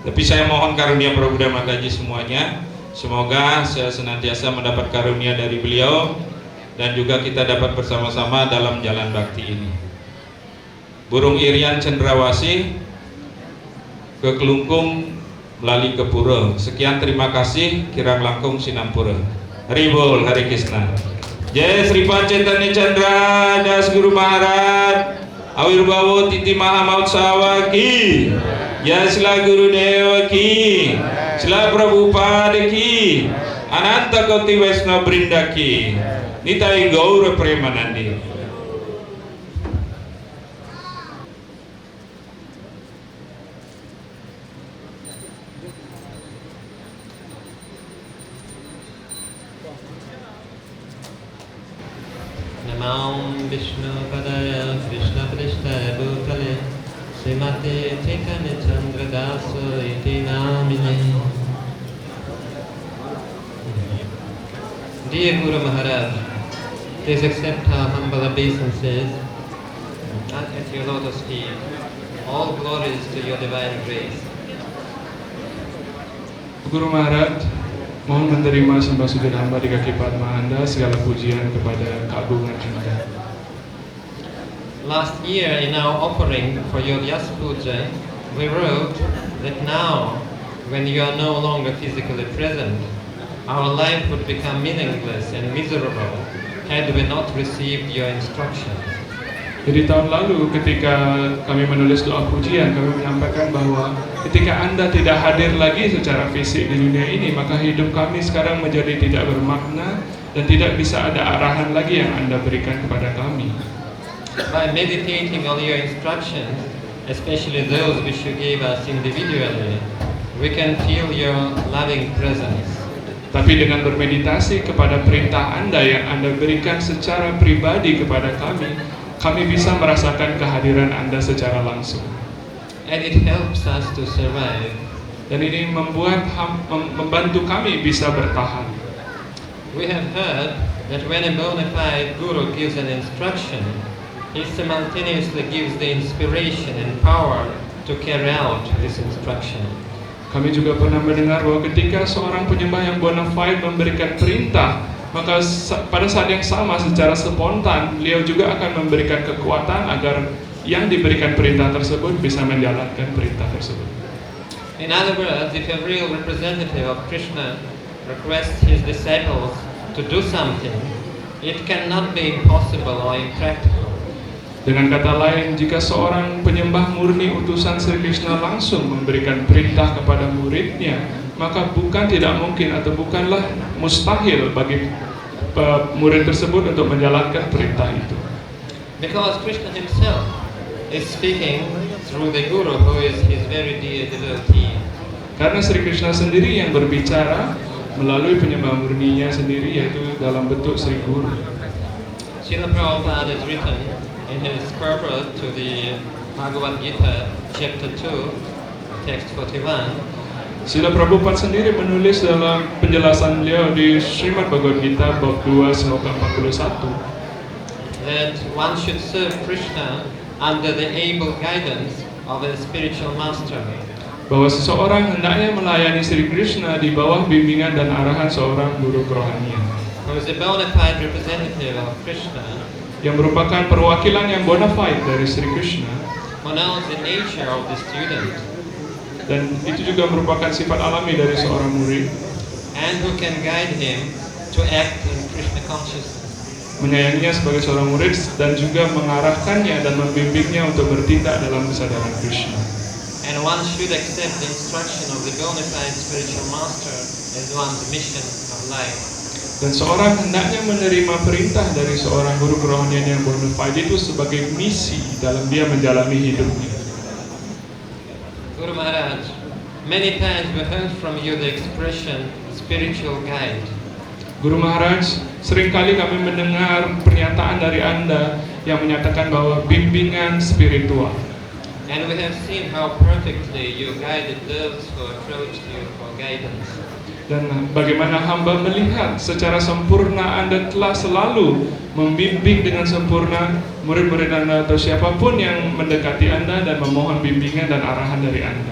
Tapi saya mohon karunia Prabhu dan Mataji semuanya, semoga saya senantiasa mendapat karunia dari beliau dan juga kita dapat bersama-sama dalam jalan bakti ini. Burung Irian Cendrawasih ke Kelungkung melalui ke Pura. Sekian, terima kasih. Kirang langkung Sinampura. Haribol, Hare Krishna. Jai Sripat Chaitanya Chandra Das Guru Maharaj Awirbhavo Titi Mahamotsawa ki. Jai Sila Guru Deva ki. Sila Prabhupada ki. Ananta Koti Vaishnava Brinda ki. Nitai Gaura Premanandi. Namam Vishnu Padaya Krishna Prishta Bhutale Srimate Chaitanya Chandra Dasa Iti Namine. Dear Guru Maharaj, please accept our humble obeisances at your lotus feet. All glories to your divine grace. Guru Maharaj, mohon menerima sembah sujud hamba di kaki Padma Anda, segala pujian kepada keagungan Anda. Last year in our offering for your Yas Puja, we wrote that now, when you are no longer physically present, our life would become meaningless and miserable had we not received your instructions. Jadi tahun lalu ketika kami menulis doa pujian, kami menyampaikan bahwa ketika Anda tidak hadir lagi secara fisik di dunia ini, maka hidup kami sekarang menjadi tidak bermakna dan tidak bisa ada arahan lagi yang Anda berikan kepada kami. By meditating on your instructions, especially those which you gave us individually, we can feel your loving presence. Tapi dengan bermeditasi kepada perintah Anda yang Anda berikan secara pribadi kepada kami bisa merasakan kehadiran Anda secara langsung. And it helps us to survive. Dan ini membantu kami bisa bertahan. We have heard that when a bona fide guru gives an instruction, he simultaneously gives the inspiration and power to carry out this instruction. Kami juga pernah mendengar bahwa ketika seorang penyembah yang bona fide memberikan perintah, maka pada saat yang sama secara spontan beliau juga akan memberikan kekuatan agar yang diberikan perintah tersebut bisa menjalankan perintah tersebut. In other words, if a real representative of Krishna requests his disciples to do something, it cannot be impossible or impractical. Dengan kata lain, jika seorang penyembah murni utusan Sri Krishna langsung memberikan perintah kepada muridnya, maka bukan tidak mungkin atau bukanlah mustahil bagi murid tersebut untuk menjalankan perintah itu. Because Krishna himself is speaking through the Guru, who is his very dear devotee. Karena Sri Krishna sendiri yang berbicara melalui penyembah murninya sendiri, yaitu dalam bentuk Sri Guru. Srila Prabhupada has written in his purport to the Bhagavad Gita, chapter 2, text 41, Srila Prabhupada sendiri menulis dalam penjelasan beliau di Srimad Bhagavad Gita bab 2 sloka 41 that one should serve Krishna under the able guidance of a spiritual master. bahwa seseorang hendaknya melayani Sri Krishna di bawah bimbingan dan arahan seorang guru kerohanian Who is a bona fide representative of Krishna, yang merupakan perwakilan yang bona fide dari Sri Krishna, who knows the nature of the student, dan itu juga merupakan sifat alami dari seorang murid, and who can guide him to act in Krishna consciousness. menyayanginya sebagai seorang murid dan juga mengarahkannya dan membimbingnya untuk bertindak dalam kesadaran Krishna. And one should accept the instruction of the bona fide spiritual master as one's mission of life. Dan seorang hendaknya menerima perintah dari seorang guru kerohanian yang bona fide itu sebagai misi dalam dia menjalani hidupnya. Guru Maharaj, many times we heard from you the expression spiritual guide. Guru Maharaj, seringkali kami mendengar pernyataan dari Anda yang menyatakan bahwa bimbingan spiritual. And we have seen how perfectly you guided those who approached you for guidance. Dan bagaimana hamba melihat secara sempurna Anda telah selalu membimbing dengan sempurna murid-murid Anda atau siapapun yang mendekati Anda dan memohon bimbingan dan arahan dari Anda.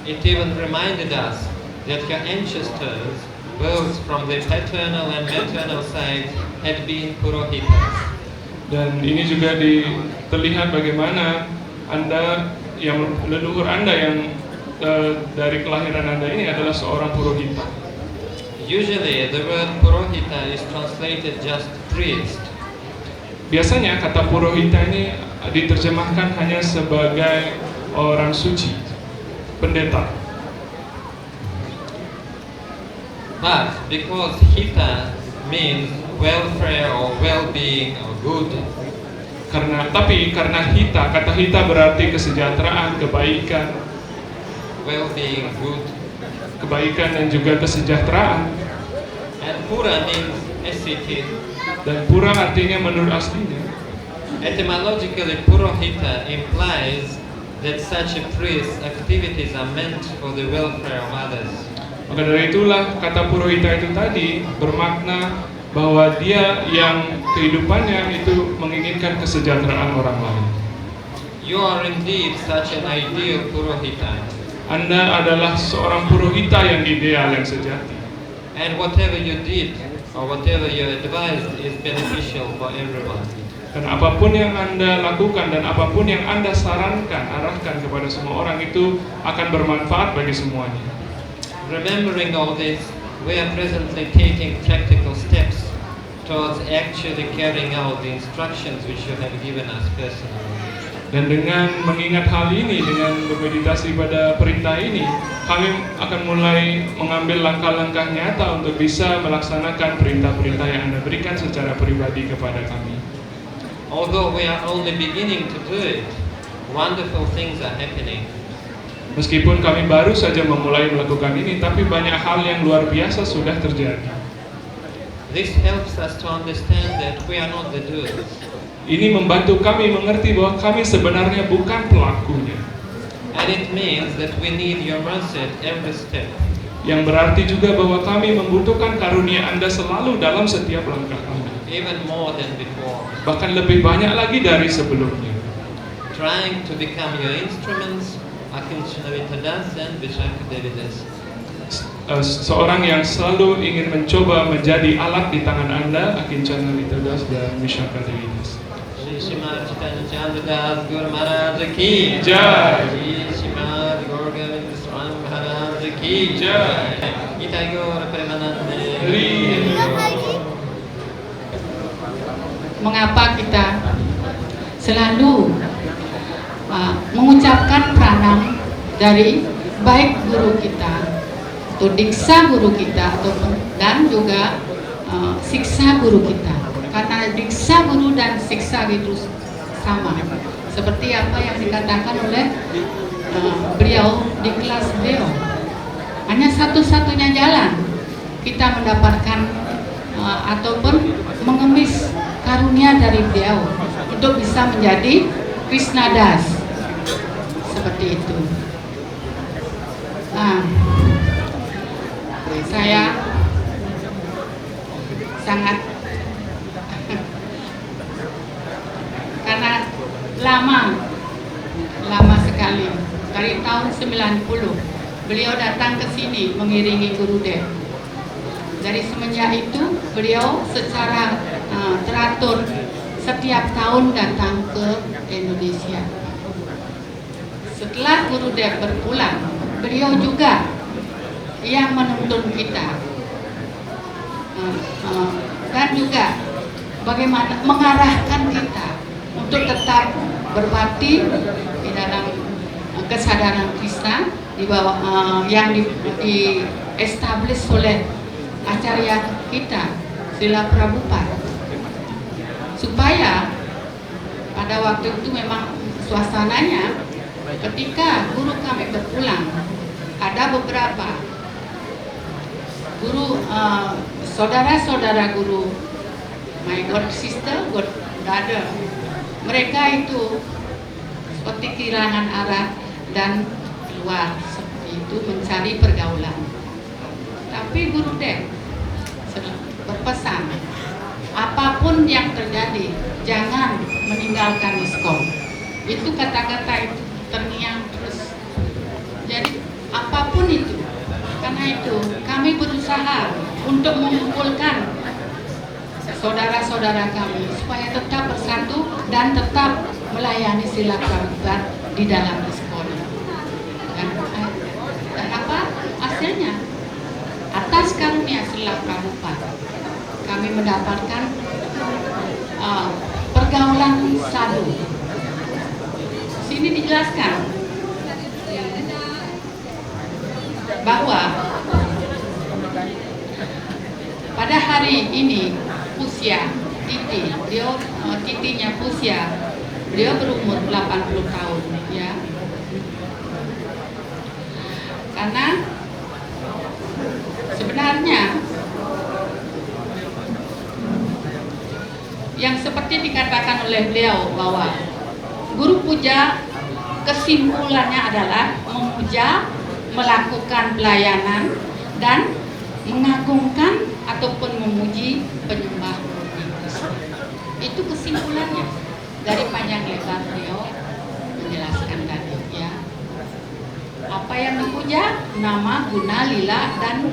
It even reminded us that your ancestors, both from the paternal and maternal side, had been Purohitas. Dan ini juga terlihat bagaimana Anda, yang leluhur Anda yang dari kelahiran Anda ini adalah seorang Purohita. Usually the word Purohita is translated just priest. Biasanya kata Purohita ini diterjemahkan hanya sebagai orang suci, pendeta. But because Hita means welfare or well-being or good, Karena Hita, kata Hita berarti kesejahteraan, kebaikan, well-being, good, kebaikan dan juga kesejahteraan. and Pura means ascetic. Dan Pura artinya menurut aslinya. Etymologically, Purohita implies that such a priest's activities are meant for the welfare of others. Maka dari itulah kata Purohita itu tadi bermakna bahwa dia yang kehidupannya itu menginginkan kesejahteraan orang lain. You are indeed such an ideal Purohita. Anda adalah seorang Purohita yang ideal, yang sejati. And whatever you did or whatever you advised is beneficial for everyone. Dan apapun yang Anda lakukan dan apapun yang Anda sarankan, arahkan kepada semua orang itu akan bermanfaat bagi semuanya. Remembering all this, we are presently taking practical steps towards actually carrying out the instructions which you have given us personally. Dan dengan mengingat hal ini, dengan bermeditasi pada perintah ini, kami akan mulai mengambil langkah-langkah nyata untuk bisa melaksanakan perintah-perintah yang Anda berikan secara pribadi kepada kami. Although we are only beginning to do it, wonderful things are happening. Meskipun kami baru saja memulai melakukan ini, tapi banyak hal yang luar biasa sudah terjadi. This helps us to understand that we are not the doers. Ini membantu kami mengerti bahwa kami sebenarnya bukan pelakunya. And it means that we need your mercy at every step. Yang berarti juga bahwa kami membutuhkan karunia Anda selalu dalam setiap langkah Anda. Even more than before. Bahkan lebih banyak lagi dari sebelumnya. Trying to become your instruments, Akinchana Vitadas and Vishaka Devidas. Seorang yang selalu ingin mencoba menjadi alat di tangan Anda, Akincana Vitadas dan Vishaka Devidas. Shri Srimad Chaitanya Chandra Guru Maharaj Ki Jai. Shri Srimad Gaur Govinda Swami Maharaj Ki Jai. Gita Gaur Premanande. Mengapa kita selalu mengucapkan pranam dari baik guru kita atau diksa guru kita dan juga siksa guru kita, karena diksa guru dan siksa itu sama seperti apa yang dikatakan oleh beliau di kelas beliau. Hanya satu-satunya jalan kita mendapatkan ataupun mengemis karunia dari beliau untuk bisa menjadi Krishna Das, seperti itu. Saya sangat karena lama sekali dari tahun 90 beliau datang ke sini mengiringi Guru Dev. Dari semenjak itu beliau secara teratur setiap tahun datang ke Indonesia. Setelah Guru Dev berpulang, beliau juga yang menuntun kita dan juga bagaimana mengarahkan kita untuk tetap berbakti di dalam kesadaran Krishna di bawah yang di establish oleh acarya kita Srila Prabhupada, supaya pada waktu itu memang suasananya ketika guru kami berpulang, ada beberapa guru saudara-saudara guru, my god sister, god brother, mereka itu seperti kehilangan arah dan keluar seperti itu mencari pergaulan. Tapi Guru Dev berpesan, apapun yang terjadi jangan meninggalkan ISKCON. Itu kata-kata itu terngiang terus. Jadi apapun itu, karena itu kami berusaha untuk mengumpulkan saudara-saudara kami supaya tetap bersatu dan tetap melayani Srila Prabhupada di dalam ISKCON. Dan apa hasilnya? Atas karunia Srila Prabhupada kami mendapatkan pergaulan sadhu. Sini dijelaskan bahwa pada hari ini Pusya Titi, beliau titinya Pusya, beliau berumur 80 tahun ya. Karena sebenarnya yang seperti dikatakan oleh beliau bahwa guru puja kesimpulannya adalah memuja, melakukan pelayanan dan mengagungkan ataupun memuji penyembah murni. Itu kesimpulannya dari panjang lebar beliau menjelaskan tadi ya. Apa yang dipuja? Nama, guna, lila dan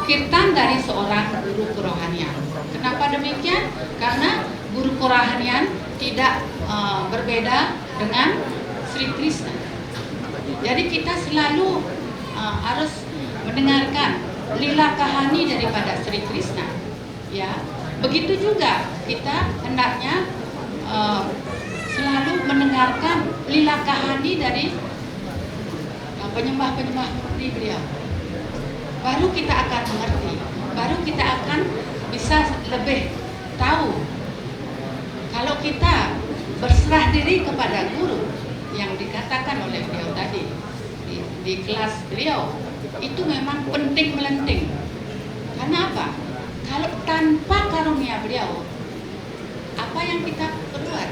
kirtan dari seorang guru kerohanian. Kenapa demikian? Karena guru kerohanian tidak berbeda dengan Sri Krishna. Jadi kita selalu harus mendengarkan lila kahani daripada Sri Krishna. Ya, begitu juga kita hendaknya selalu mendengarkan lila kahani dari penyembah-penyembah murni beliau. Baru kita akan mengerti, baru kita akan bisa lebih tahu. Kalau kita berserah diri kepada guru yang dikatakan oleh beliau tadi di kelas beliau, itu memang penting melenting. Karena apa? Kalau tanpa karunia beliau, apa yang kita perbuat?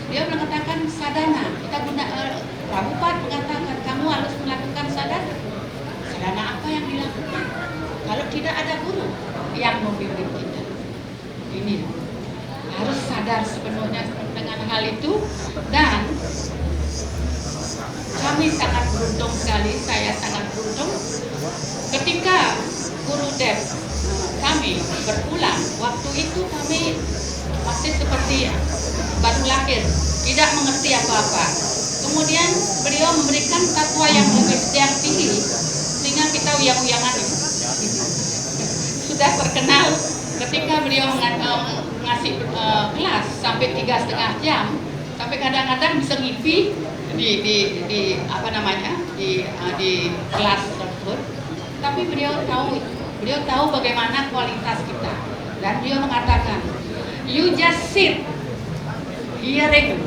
Dia mengatakan sadhana. Kita Prabhupada mengatakan kamu harus melakukan sadhana. Sadhana apa yang dilakukan? Kalau tidak ada guru yang membimbing kita, ini harus sadar sepenuhnya dengan hal itu. Dan kami sangat beruntung sekali, saya sangat beruntung ketika Guru Dev kami berpulang. Waktu itu kami masih seperti baru lahir, tidak mengerti apa-apa. Kemudian beliau memberikan fatwa yang tinggi sehingga kita uyang-uyangan. Sudah terkenal ketika beliau ngasih kelas sampai 3,5 jam, sampai kadang-kadang bisa ngipi di apa namanya di kelas tersebut. Tapi beliau tahu bagaimana kualitas kita, dan beliau mengatakan, you just sit hearing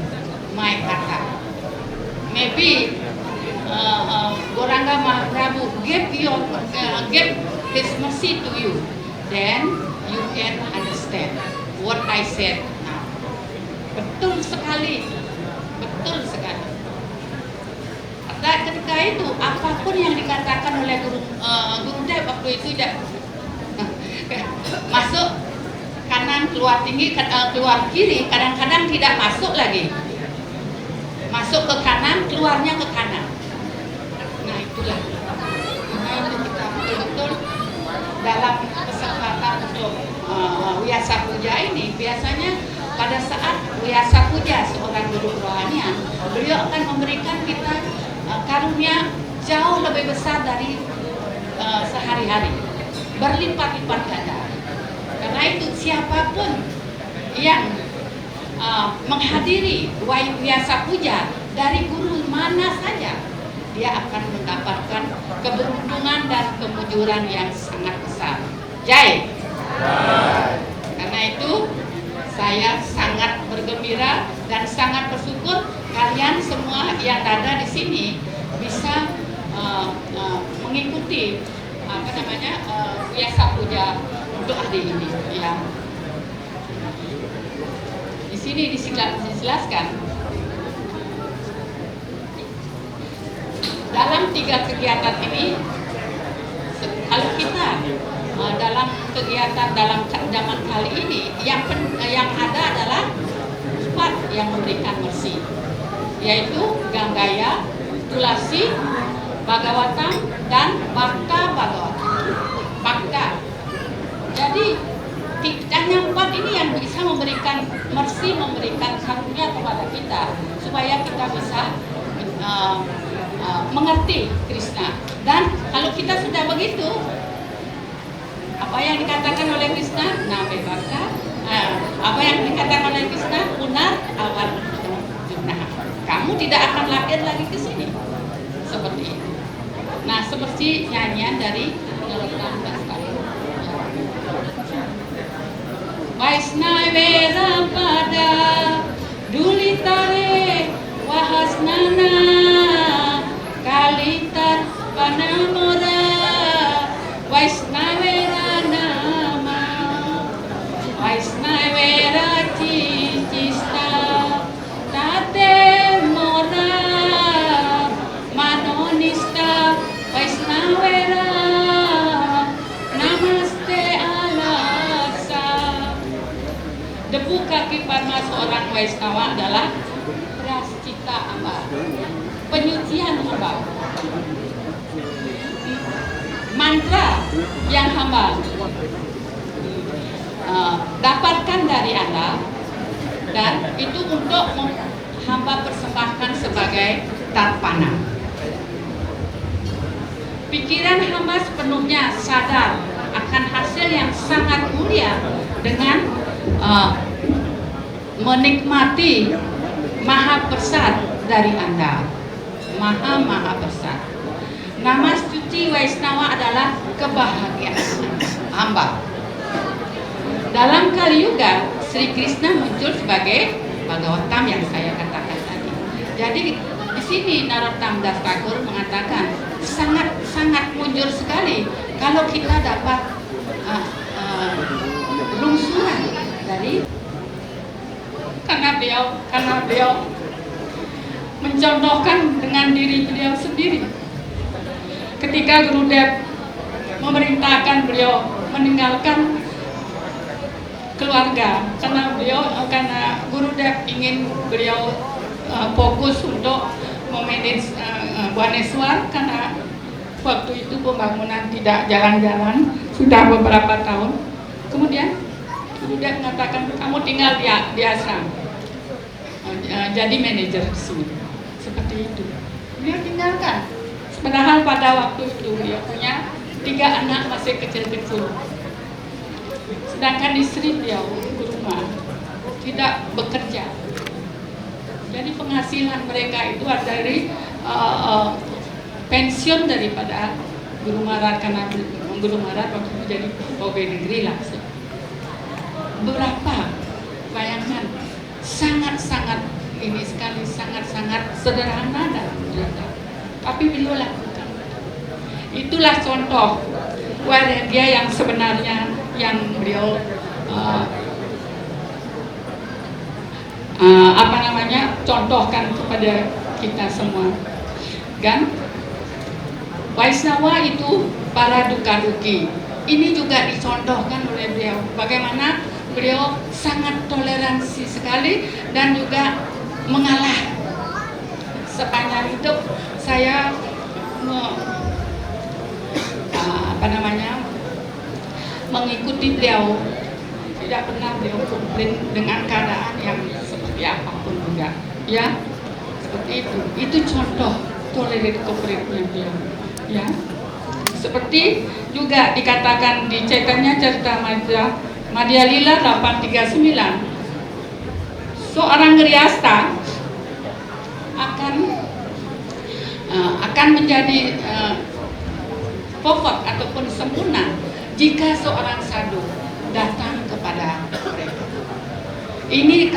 my kata. Maybe Gauranga Mahaprabhu give His mercy to you, then you can understand what I said now. Betul sekali, betul sekali. Dan ketika itu apapun yang dikatakan oleh Gurudev waktu itu tidak masuk kanan keluar tinggi keluar kiri, kadang-kadang tidak masuk lagi. Masuk ke kanan, keluarnya ke kanan. Nah itulah. Nah itu kita betul-betul dalam kesempatan untuk Vyasa Puja ini, biasanya pada saat Vyasa Puja seorang guru rohanian, beliau akan memberikan kita karunia jauh lebih besar dari sehari-hari, berlipat-lipat ganda. Karena itu siapapun yang menghadiri Vyasa Puja dari guru mana saja, dia akan mendapatkan keberuntungan dan kemujuran yang sangat besar. Jai. Karena itu saya sangat bergembira dan sangat bersyukur kalian semua yang ada di sini bisa mengikuti apa namanya Vyasa Puja untuk hari ini. Ya. Di sini dijelaskan dalam 3 kegiatan ini, kalau kita dalam kegiatan dalam zaman kali ini yang ada adalah 4 yang memberikan mercy, yaitu Ganggaya, Tulasi, Bhagavatam, dan Bhakta Bhagavatam. Bhakta. Jadi hanya 4 ini yang bisa memberikan mercy, memberikan karunia kepada kita supaya kita bisa mengerti Krishna. Dan kalau kita sudah begitu, apa yang dikatakan oleh Krishna, Name Bhakta, apa yang dikatakan oleh Krishna, Punar Awal Jumlah. Kamu tidak akan lahir lagi ke sini. Seperti itu. Nah, seperti nyanyian dari Narottam Das Thakur. Vaisnavera pada dulitare wahasnana kalitar panamora Vaisnavera nama Vaisnavera cicista tate mora manonista Vaisnavera namaste alasa. Debu kaki palma seorang Vaisnava adalah prascita hamba, penyucian hamba. Mantra yang hamba dapatkan dari Anda, dan itu untuk hamba persembahkan sebagai tarpana. Pikiran hamba sepenuhnya sadar akan hasil yang sangat mulia dengan menikmati maha persad dari Anda. Maha persad. Nama suci Vaisnava adalah kebahagiaan hamba. Dalam Kali Yuga, Sri Krishna muncul sebagai Bhagavatam yang saya katakan tadi. Jadi di sini Narottam Das Thakur mengatakan sangat munjur sekali kalau kita dapat lungsuran dari karena beliau mencontohkan dengan diri beliau sendiri. Ketika Gurudev memerintahkan beliau meninggalkan keluarga, karena Gurudev ingin beliau fokus untuk memanage Bhubaneswar, karena waktu itu pembangunan tidak jalan-jalan sudah beberapa tahun. Kemudian Gurudev mengatakan, kamu tinggal di ashram, jadi manajer di sini. Seperti itu. Beliau tinggalkan. Padahal pada waktu itu beliau punya 3 anak masih kecil-kecil. Sedangkan istri beliau di rumah tidak bekerja. Jadi Jadi penghasilan mereka itu dari pensiun daripada Guru Marat, karena Guru Marat waktu itu jadi pegawai negeri lah. Berapa? Bayangkan, sangat-sangat ini sekali, sangat-sangat sederhana dan mudah. Tapi beliau lakukan. Itulah contoh dia yang sebenarnya yang beliau contohkan kepada kita semua. Kan? Vaisnava itu para duka duki. Ini juga dicontohkan oleh beliau. Bagaimana beliau sangat toleransi sekali dan juga mengalah. Sepanjang hidup saya mengikuti beliau, tidak pernah beliau komplain dengan keadaan yang seperti apapun juga, ya seperti itu contoh tolerir kooperatifnya beliau, ya seperti juga dikatakan di Chaitanya Charitamrita Madhya Lila 839, seorang Grihastha akan menjadi pokok ataupun sempurna jika seorang sadhu datang kepada mereka. Ini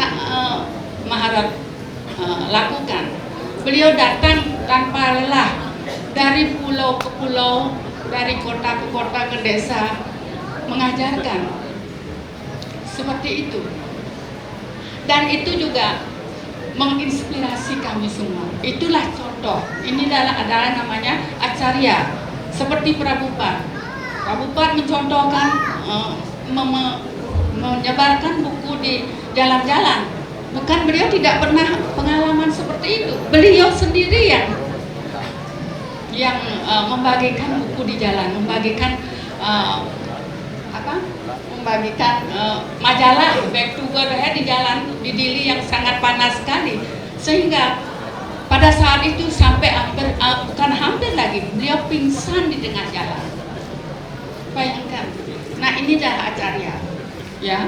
Maharaj lakukan. Beliau datang tanpa lelah dari pulau ke pulau, dari kota ke kota, ke desa, mengajarkan seperti itu. Dan itu juga menginspirasi kami semua. Itulah contoh. Ini adalah namanya acarya. Seperti Prabhupada mencontohkan, menyebarkan buku di jalan-jalan. Bukan beliau tidak pernah pengalaman seperti itu. Beliau sendiri yang membagikan buku di jalan, membagikan majalah back to work di jalan di Dili yang sangat panas sekali, sehingga pada saat itu sampai bukan hampir lagi, beliau pingsan di tengah jalan. Bayangkan. Nah, ini adalah acarya, ya.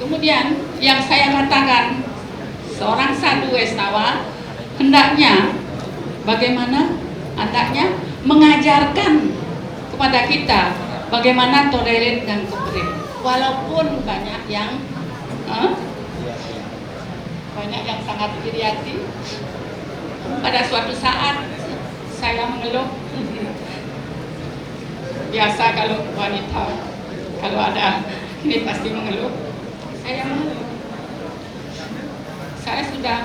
Kemudian yang saya katakan, seorang sadhu Vaisnava hendaknya bagaimana? Hendaknya mengajarkan kepada kita bagaimana tolerir dan kooperatif. Walaupun banyak yang sangat iri hati. Pada suatu saat saya mengeluh. Biasa kalau wanita, kalau ada ini pasti mengeluh. Saya mengeluh. Saya sudah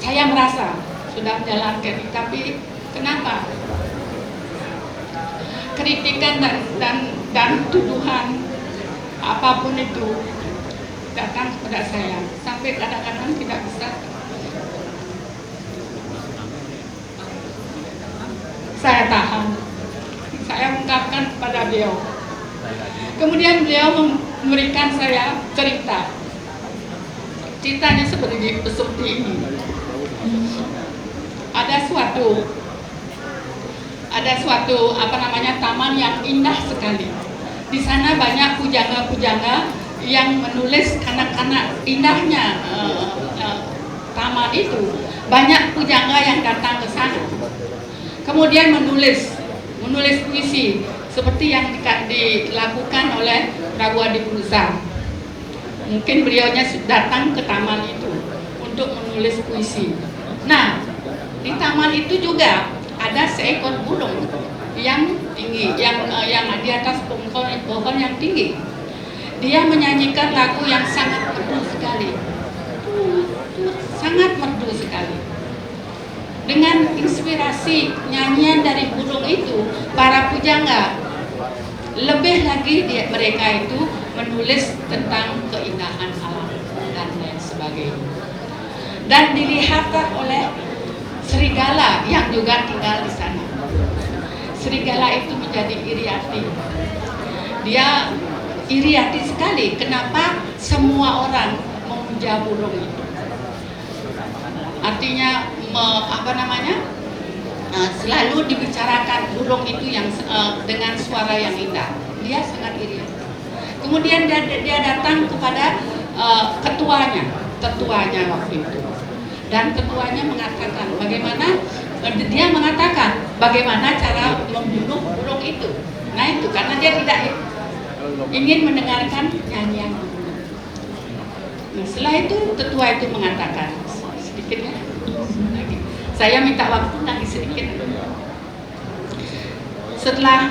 saya merasa sudah menjalankan, tapi kenapa kritikan dan tuduhan apapun itu datang kepada saya, sampai kadang-kadang tidak bisa saya tahan. Saya ungkapkan kepada beliau. Kemudian beliau memberikan saya cerita. Ceritanya seperti ini. Ada suatu taman yang indah sekali. Di sana banyak pujangga-pujangga yang menulis anak-anak indahnya taman itu. Banyak pujangga yang datang ke sana. Kemudian menulis puisi seperti yang dilakukan oleh Prabu Adipurusa. Mungkin beliaunya datang ke taman itu untuk menulis puisi. Nah, di taman itu juga ada seekor burung yang tinggi, yang di atas pohon yang tinggi. Dia menyanyikan lagu yang sangat merdu sekali, sangat merdu sekali. Dengan inspirasi nyanyian dari burung itu, para pujangga lebih lagi mereka itu menulis tentang keindahan alam dan lain sebagainya. Dan dilihat oleh serigala yang juga tinggal di sana. Serigala itu menjadi iri hati. Dia iri hati sekali. Kenapa semua orang memuja burung itu? Artinya selalu dibicarakan burung itu yang dengan suara yang indah. Dia sangat iri. Kemudian dia datang kepada ketuanya waktu itu, dan ketuanya mengatakan bagaimana cara membunuh burung itu. Nah itu karena dia tidak ingin mendengarkan nyanyian burung. Nah setelah itu tetua itu mengatakan sedikit ya. Saya minta waktu lagi sedikit. Setelah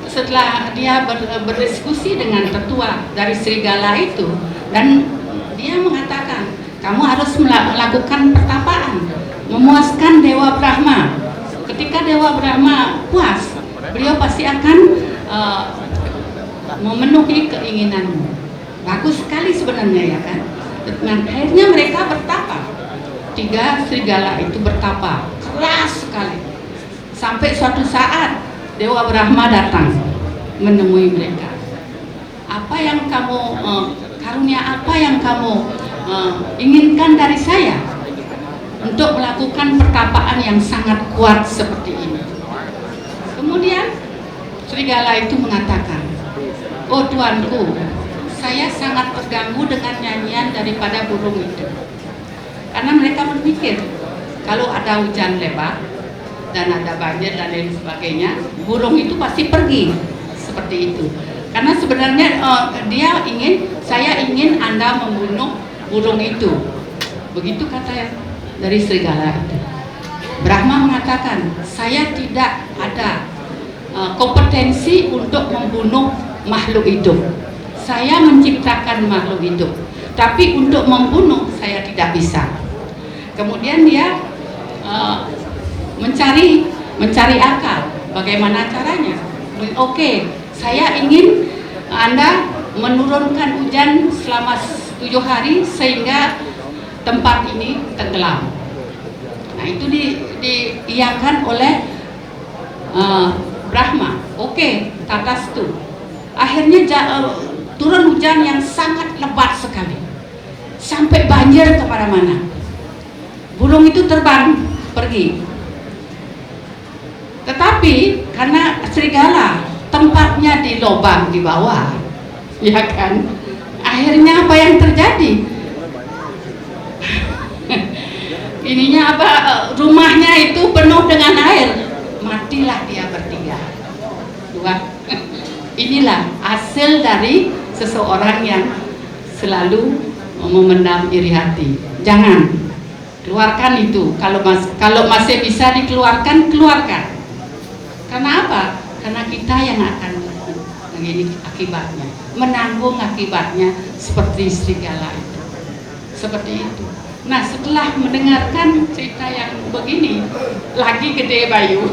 setelah dia berdiskusi dengan tetua dari serigala itu, dan dia mengatakan kamu harus melakukan pertapaan, memuaskan Dewa Brahma. Ketika Dewa Brahma puas, beliau pasti akan memenuhi keinginanmu. Bagus sekali sebenarnya ya kan. Nah, akhirnya mereka bertapa. 3 serigala itu bertapa keras sekali. Sampai suatu saat Dewa Brahma datang menemui mereka. Apa yang kamu karunia apa yang kamu inginkan dari saya untuk melakukan pertapaan yang sangat kuat seperti ini? Kemudian serigala itu mengatakan, oh tuanku, saya sangat terganggu dengan nyanyian daripada burung itu. Karena mereka berpikir kalau ada hujan lebat dan ada banjir dan lain sebagainya, burung itu pasti pergi seperti itu. Karena sebenarnya saya ingin Anda membunuh burung itu. Begitu kata dari serigala itu. Brahma mengatakan, saya tidak ada kompetensi untuk membunuh makhluk hidup. Saya menciptakan makhluk hidup, tapi untuk membunuh saya tidak bisa. Kemudian dia mencari akal, bagaimana caranya? Oke, saya ingin Anda menurunkan hujan selama 7 hari sehingga tempat ini tenggelam. Nah itu diiyakan oleh Brahma. Oke, tatastu. Akhirnya turun hujan yang sangat lebat sekali, sampai banjir kemana-mana. Burung itu terbang pergi. Tetapi karena serigala tempatnya di lubang di bawah, ya kan? Akhirnya apa yang terjadi? Ininya apa? Rumahnya itu penuh dengan air. Matilah dia bertiga. Inilah hasil dari seseorang yang selalu memendam iri hati. Jangan keluarkan itu. Kalau masih bisa dikeluarkan, keluarkan. Karena apa? Karena kita yang akan ini akibatnya, menanggung akibatnya seperti serigala itu. Seperti itu. Nah, setelah mendengarkan cerita yang begini, lagi gede bayu.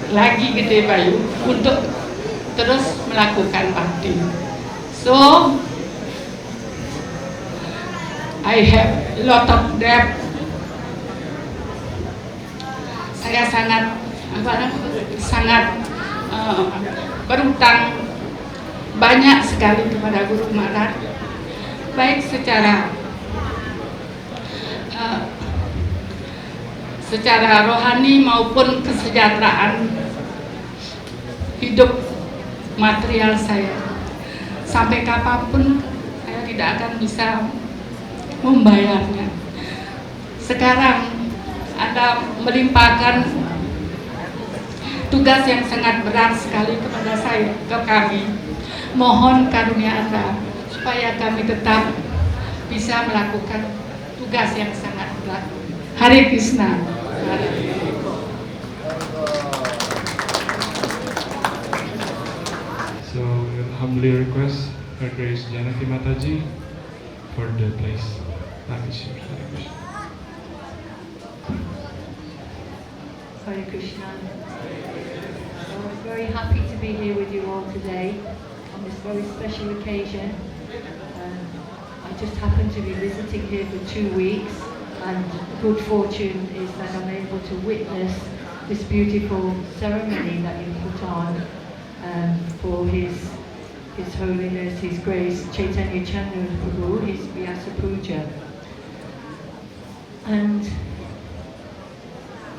Lagi gede bayu untuk terus melakukan bakti. So I have lot of debt. Saya sangat berutang banyak sekali kepada Guru Maharaj, baik secara rohani maupun kesejahteraan hidup material saya. Sampai kapanpun saya tidak akan bisa membayarnya. Sekarang Anda melimpahkan tugas yang sangat berat sekali kepada saya, ke kami. Mohon karunia Anda supaya kami tetap bisa melakukan tugas yang sangat berat. Hare Krishna. So we'll humbly request Her Grace Janaki Mataji for the place. Hare Krishna. Hare Krishna. So I'm very happy to be here with you all today on this very special occasion. I just happen to be visiting here for 2 weeks, and the good fortune is that I'm able to witness this beautiful ceremony that you put on for His Holiness, His Grace Chaitanya Chandra Prabhu, His Vyasa Puja. And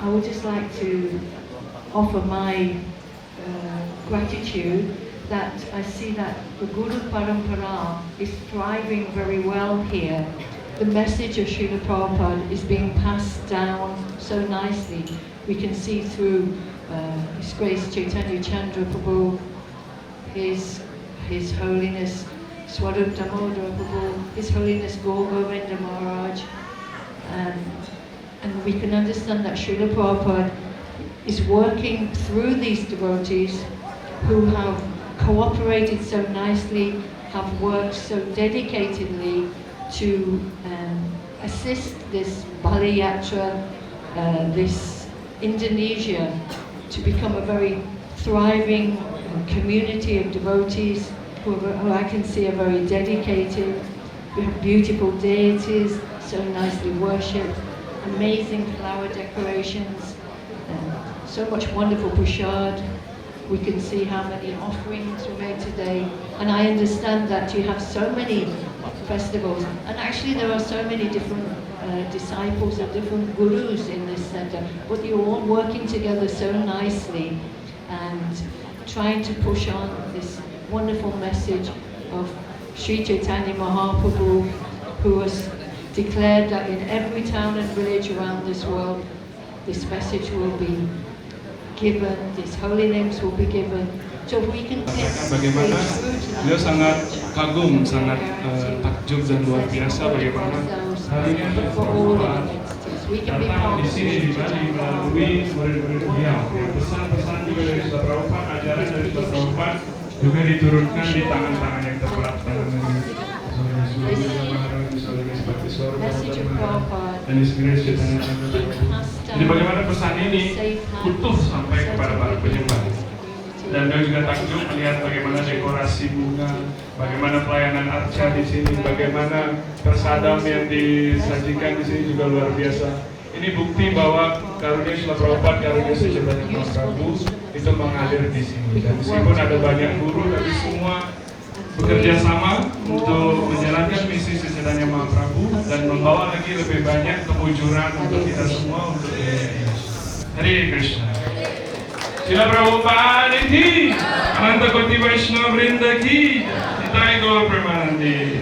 I would just like to offer my gratitude that I see that the Guru Parampara is thriving very well here. The message of Srila Prabhupada is being passed down so nicely. We can see through His Grace Chaitanya Chandra Prabhu, His Holiness Swarup Damodara Prabhu, His Holiness Gaur Govinda Maharaj, and we can understand that Srila Prabhupada is working through these devotees who have cooperated so nicely, have worked so dedicatedly to assist this Bali Yatra, this Indonesia, to become a very thriving community of devotees who I can see are very dedicated. We have beautiful deities, so nicely worshipped, amazing flower decorations, so much wonderful prasad. We can see how many offerings were made today, and I understand that you have so many festivals, and actually there are so many different disciples of different gurus in this center, but you're all working together so nicely and trying to push on this wonderful message of Sri Chaitanya Mahaprabhu, who has declared that in every town and village around this world, this message will be given, these holy names will be given. So we can bagaimana beliau sangat kagum, sangat takjub dan luar biasa bagaimana hari ini Prabhupada datang di sini di Bali melalui murid-murid beliau. Pesan-pesan juga dari Srila Prabhupada, ajaran dari Srila Prabhupada juga diturunkan di tangan-tangan yang tepat, tangan dari dan His Grace Chaitanya Chandra. Jadi bagaimana pesan ini utuh sampai kepada para penyembah. Dan beliau juga takjub melihat bagaimana dekorasi bunga, bagaimana pelayanan arca di sini, bagaimana persadam yang disajikan di sini juga luar biasa. Ini bukti bahwa karunia Srila Prabhupada, karunia Sri Chaitanya Mahaprabhu itu mengalir di sini. Dan meskipun ada banyak guru, tapi semua bekerja sama untuk menjalankan misi Sri Chaitanya Mahaprabhu dan membawa lagi lebih banyak kemujuran untuk kita semua untuk dunia ini. Hare Krishna. Srila Prabhupada ki, Ananta Koti Vaishnava Vrinda ki, Nitai Gaur Premanandi.